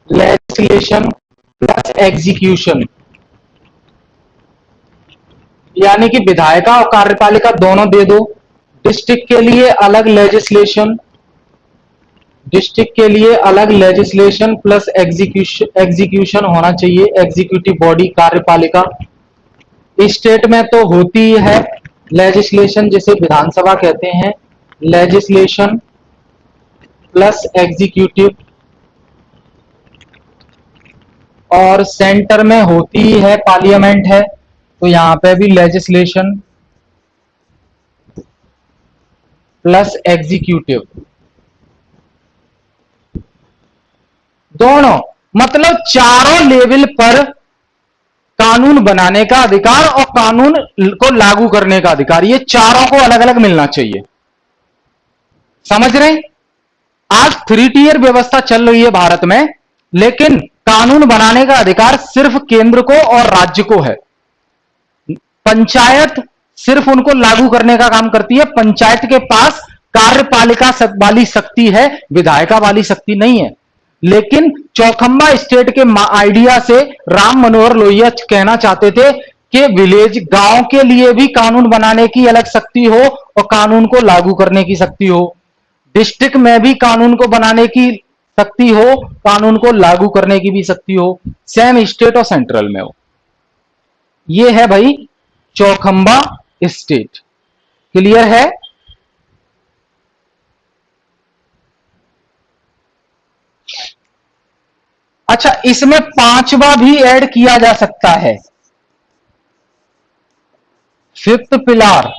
प्लस एग्जीक्यूशन, यानी कि विधायिका और कार्यपालिका दोनों दे दो। डिस्ट्रिक्ट के लिए अलग लेजिस्लेशन, डिस्ट्रिक्ट के लिए अलग लेजिस्लेशन प्लस एग्जीक्यूशन होना चाहिए, एग्जीक्यूटिव बॉडी कार्यपालिका। स्टेट में तो होती है लेजिस्लेशन, जिसे विधानसभा कहते हैं, लेजिस्लेशन प्लस एग्जीक्यूटिव, और सेंटर में होती ही है पार्लियामेंट है, तो यहां पे भी लेजिस्लेशन प्लस एग्जीक्यूटिव दोनों, मतलब चारों लेवल पर कानून बनाने का अधिकार और कानून को लागू करने का अधिकार, ये चारों को अलग अलग मिलना चाहिए। समझ रहे हैं? आज 3 टियर व्यवस्था चल रही है भारत में, लेकिन कानून बनाने का अधिकार सिर्फ केंद्र को और राज्य को है। पंचायत सिर्फ उनको लागू करने का काम करती है। पंचायत के पास कार्यपालिका वाली शक्ति है, विधायिका वाली शक्ति नहीं है। लेकिन चौखंबा स्टेट के आइडिया से राम मनोहर लोहिया कहना चाहते थे कि विलेज गांव के लिए भी कानून बनाने की अलग शक्ति हो और कानून को लागू करने की शक्ति हो, डिस्ट्रिक्ट में भी कानून को बनाने की शक्ति हो, कानून को लागू करने की भी शक्ति हो, सेम स्टेट और सेंट्रल में हो। ये है भाई चौखंबा स्टेट। क्लियर है? अच्छा, इसमें पांचवा भी ऐड किया जा सकता है, फिफ्थ पिलार।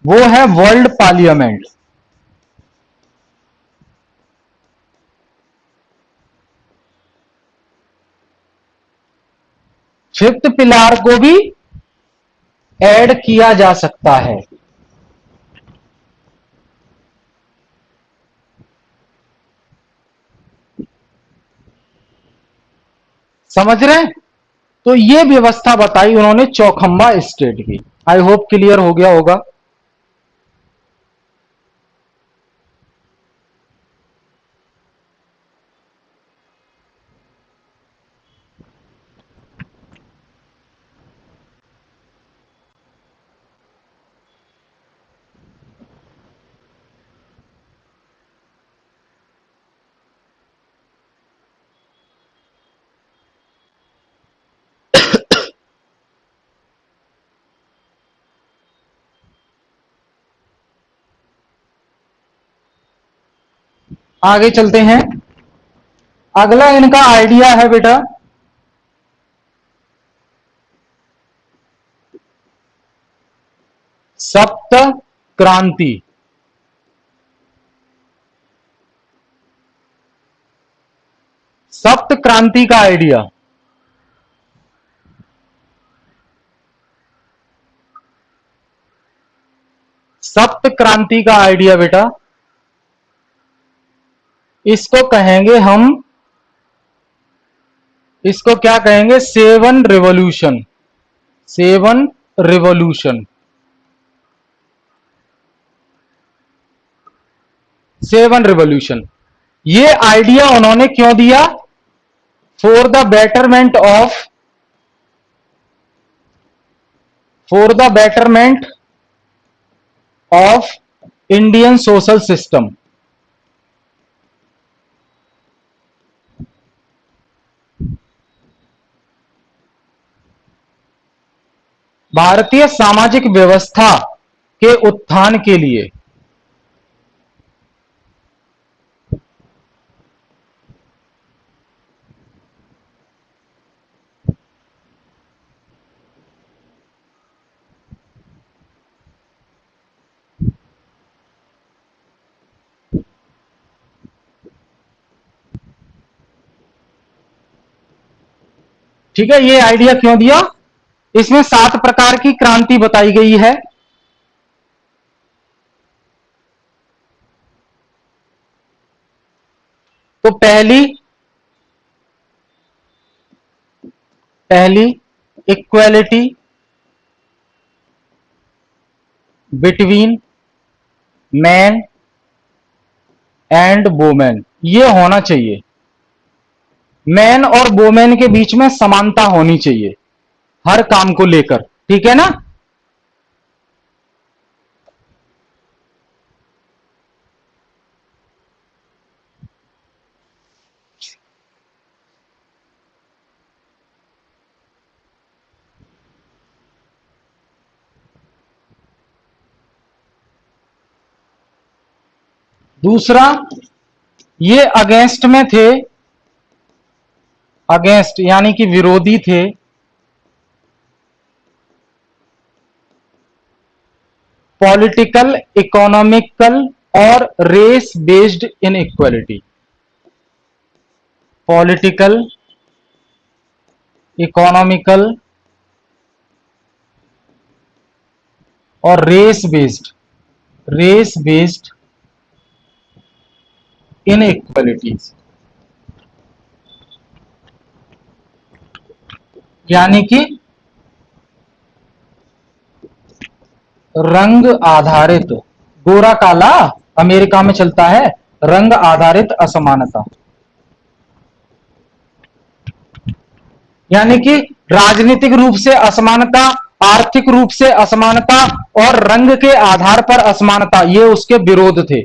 वो है वर्ल्ड पार्लियामेंट। फिफ्थ पिलार को भी ऐड किया जा सकता है। समझ रहे हैं? तो ये व्यवस्था बताई उन्होंने चौखंबा स्टेट की। आई होप क्लियर हो गया होगा। आगे चलते हैं। अगला इनका आइडिया है बेटा सप्त क्रांति। सप्त क्रांति का आइडिया, सप्त क्रांति का आइडिया बेटा, इसको कहेंगे हम, इसको क्या कहेंगे? Seven revolution. Seven revolution. Seven revolution. ये आइडिया उन्होंने क्यों दिया? For the betterment of, for the betterment of Indian social system. भारतीय सामाजिक व्यवस्था के उत्थान के लिए। ठीक है, ये आइडिया क्यों दिया? इसमें 7 प्रकार की क्रांति बताई गई है। तो पहली, पहली equality between man and women, ये होना चाहिए। मैन और वुमेन के बीच में समानता होनी चाहिए हर काम को लेकर। ठीक है ना? दूसरा, ये अगेंस्ट में थे, अगेंस्ट यानी कि विरोधी थे पॉलिटिकल, इकोनॉमिकल और race based inequality. Political, economical और रेस बेस्ड इनइक्वालिटीज, यानी कि रंग आधारित, गोरा काला अमेरिका में चलता है, रंग आधारित असमानता, यानी कि राजनीतिक रूप से असमानता, आर्थिक रूप से असमानता और रंग के आधार पर असमानता, ये उसके विरोध थे,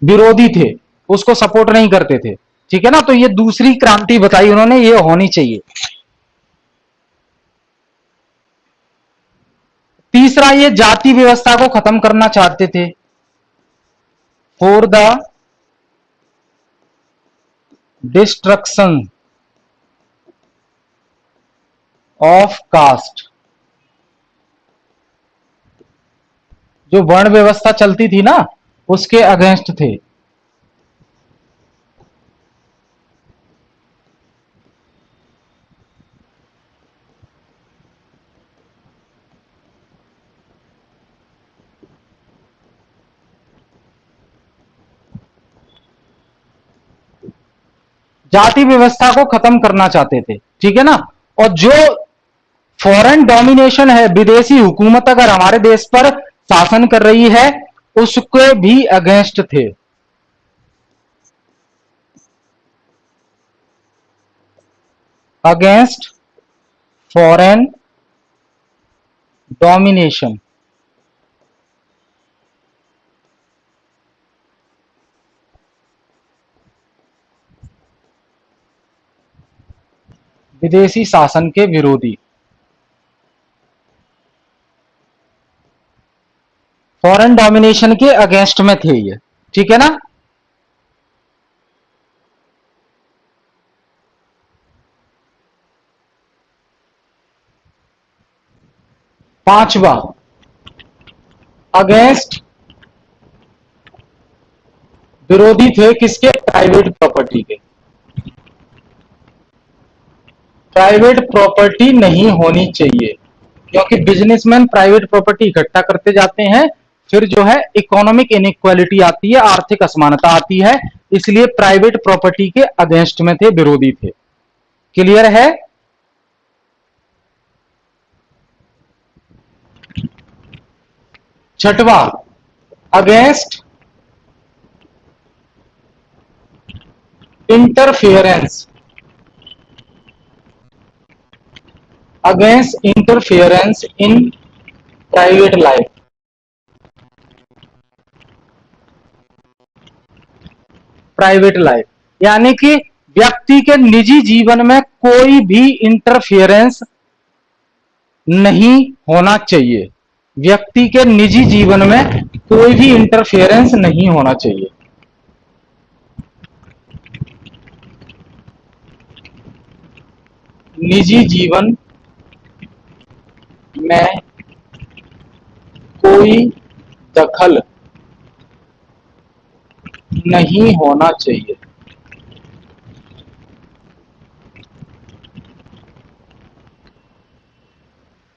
विरोधी थे, उसको सपोर्ट नहीं करते थे। ठीक है ना, तो ये दूसरी क्रांति बताई उन्होंने, ये होनी चाहिए। तीसरा, ये जाति व्यवस्था को खत्म करना चाहते थे, for the destruction of caste. जो वर्ण व्यवस्था चलती थी ना, उसके अगेंस्ट थे। जाति व्यवस्था को खत्म करना चाहते थे, ठीक है ना। और जो फॉरेन डोमिनेशन है, विदेशी हुकूमत अगर हमारे देश पर शासन कर रही है, उसके भी अगेंस्ट थे। अगेंस्ट फॉरेन डोमिनेशन, विदेशी शासन के विरोधी, फॉरेन डोमिनेशन के अगेंस्ट में थे ये, ठीक है ना। पांचवा, अगेंस्ट, विरोधी थे किसके, प्राइवेट प्रॉपर्टी के। प्राइवेट प्रॉपर्टी नहीं होनी चाहिए, क्योंकि बिजनेसमैन प्राइवेट प्रॉपर्टी इकट्ठा करते जाते हैं, फिर जो है इकोनॉमिक इनइक्वालिटी आती है, आर्थिक असमानता आती है, इसलिए प्राइवेट प्रॉपर्टी के अगेंस्ट में थे, विरोधी थे। क्लियर है। छठवा, against interference, against interference in private life, private life यानी कि व्यक्ति के निजी जीवन में कोई भी इंटरफेरेंस नहीं होना चाहिए, व्यक्ति के निजी जीवन में कोई भी इंटरफेरेंस नहीं होना चाहिए। निजी जीवन में कोई दखल नहीं होना चाहिए।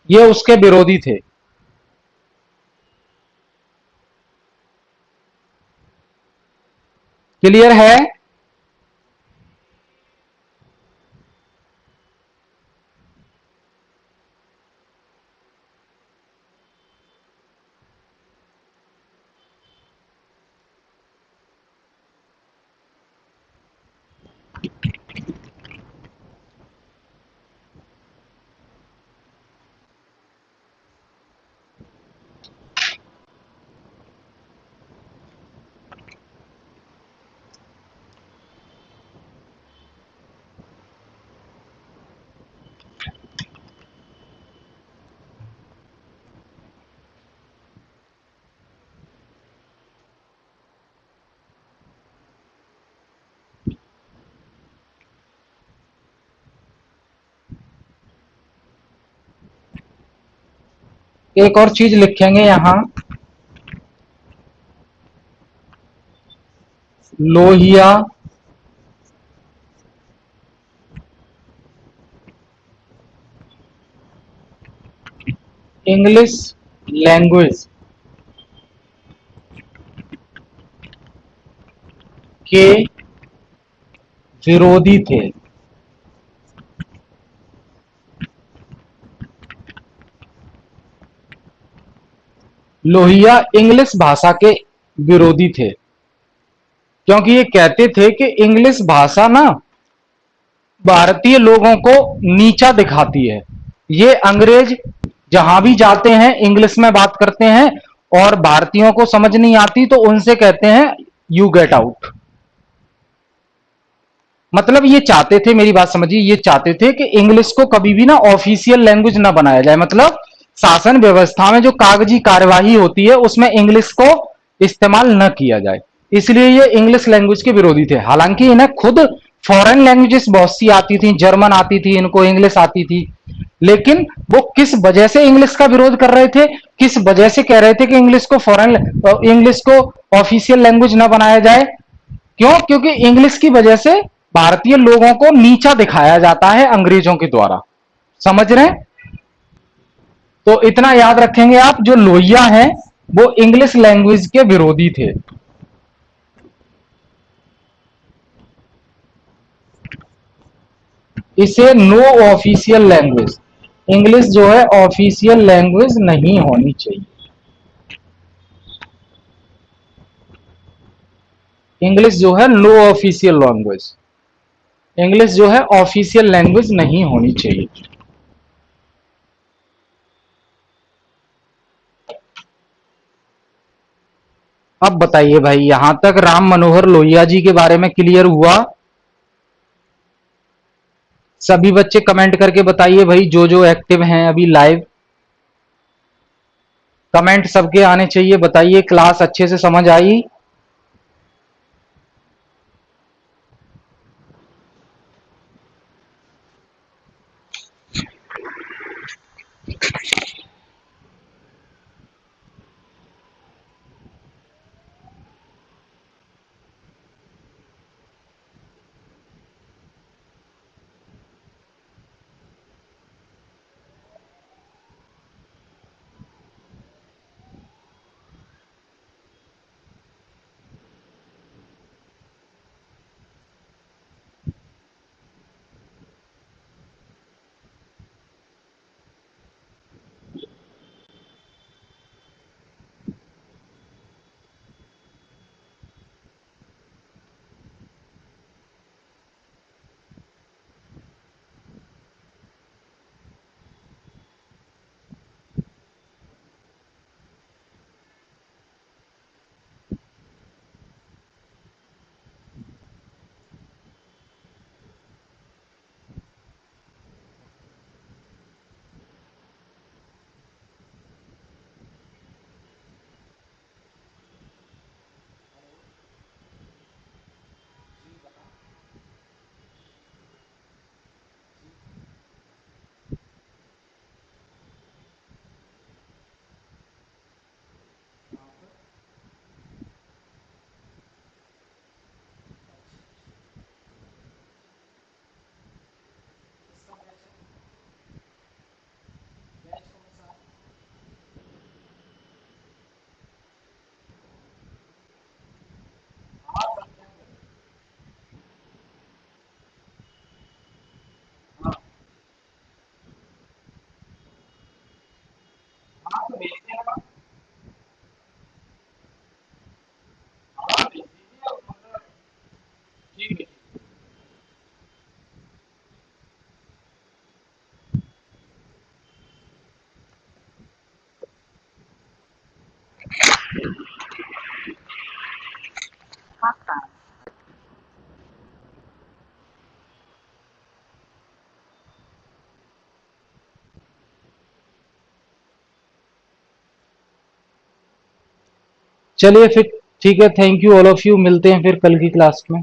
ये उसके विरोधी थे। क्लियर है। एक और चीज लिखेंगे यहां, लोहिया इंग्लिश लैंग्वेज के विरोधी थे। लोहिया इंग्लिश भाषा के विरोधी थे, क्योंकि ये कहते थे कि इंग्लिश भाषा ना भारतीय लोगों को नीचा दिखाती है। ये अंग्रेज जहां भी जाते हैं इंग्लिश में बात करते हैं और भारतीयों को समझ नहीं आती तो उनसे कहते हैं यू गेट आउट। मतलब ये चाहते थे, मेरी बात समझिए, ये चाहते थे कि इंग्लिश को कभी भी ना ऑफिशियल लैंग्वेज ना बनाया जाए। मतलब शासन व्यवस्था में जो कागजी कार्यवाही होती है उसमें इंग्लिश को इस्तेमाल न किया जाए, इसलिए ये इंग्लिश लैंग्वेज के विरोधी थे। हालांकि इन्हें खुद फॉरेन लैंग्वेजेस बहुत सी आती थी, जर्मन आती थी, इनको इंग्लिश आती थी, लेकिन वो किस वजह से इंग्लिश का विरोध कर रहे थे, किस वजह से कह रहे थे कि इंग्लिश को ऑफिशियल लैंग्वेज न बनाया जाए, क्यों? क्योंकि इंग्लिश की वजह से भारतीय लोगों को नीचा दिखाया जाता है अंग्रेजों के द्वारा। समझ रहे हैं? तो इतना याद रखेंगे आप, जो लोहिया हैं वो इंग्लिश लैंग्वेज के विरोधी थे। इसे नो ऑफिशियल लैंग्वेज, इंग्लिश जो है ऑफिशियल लैंग्वेज नहीं होनी चाहिए। इंग्लिश जो है नो ऑफिशियल लैंग्वेज, इंग्लिश जो है ऑफिशियल लैंग्वेज नहीं होनी चाहिए। अब बताइए भाई, यहां तक राम मनोहर लोहिया जी के बारे में क्लियर हुआ? सभी बच्चे कमेंट करके बताइए भाई, जो जो एक्टिव हैं अभी लाइव, कमेंट सबके आने चाहिए। बताइए क्लास अच्छे से समझ आई? चलिए फिर ठीक है, thank you all of you, मिलते हैं फिर कल की क्लास में।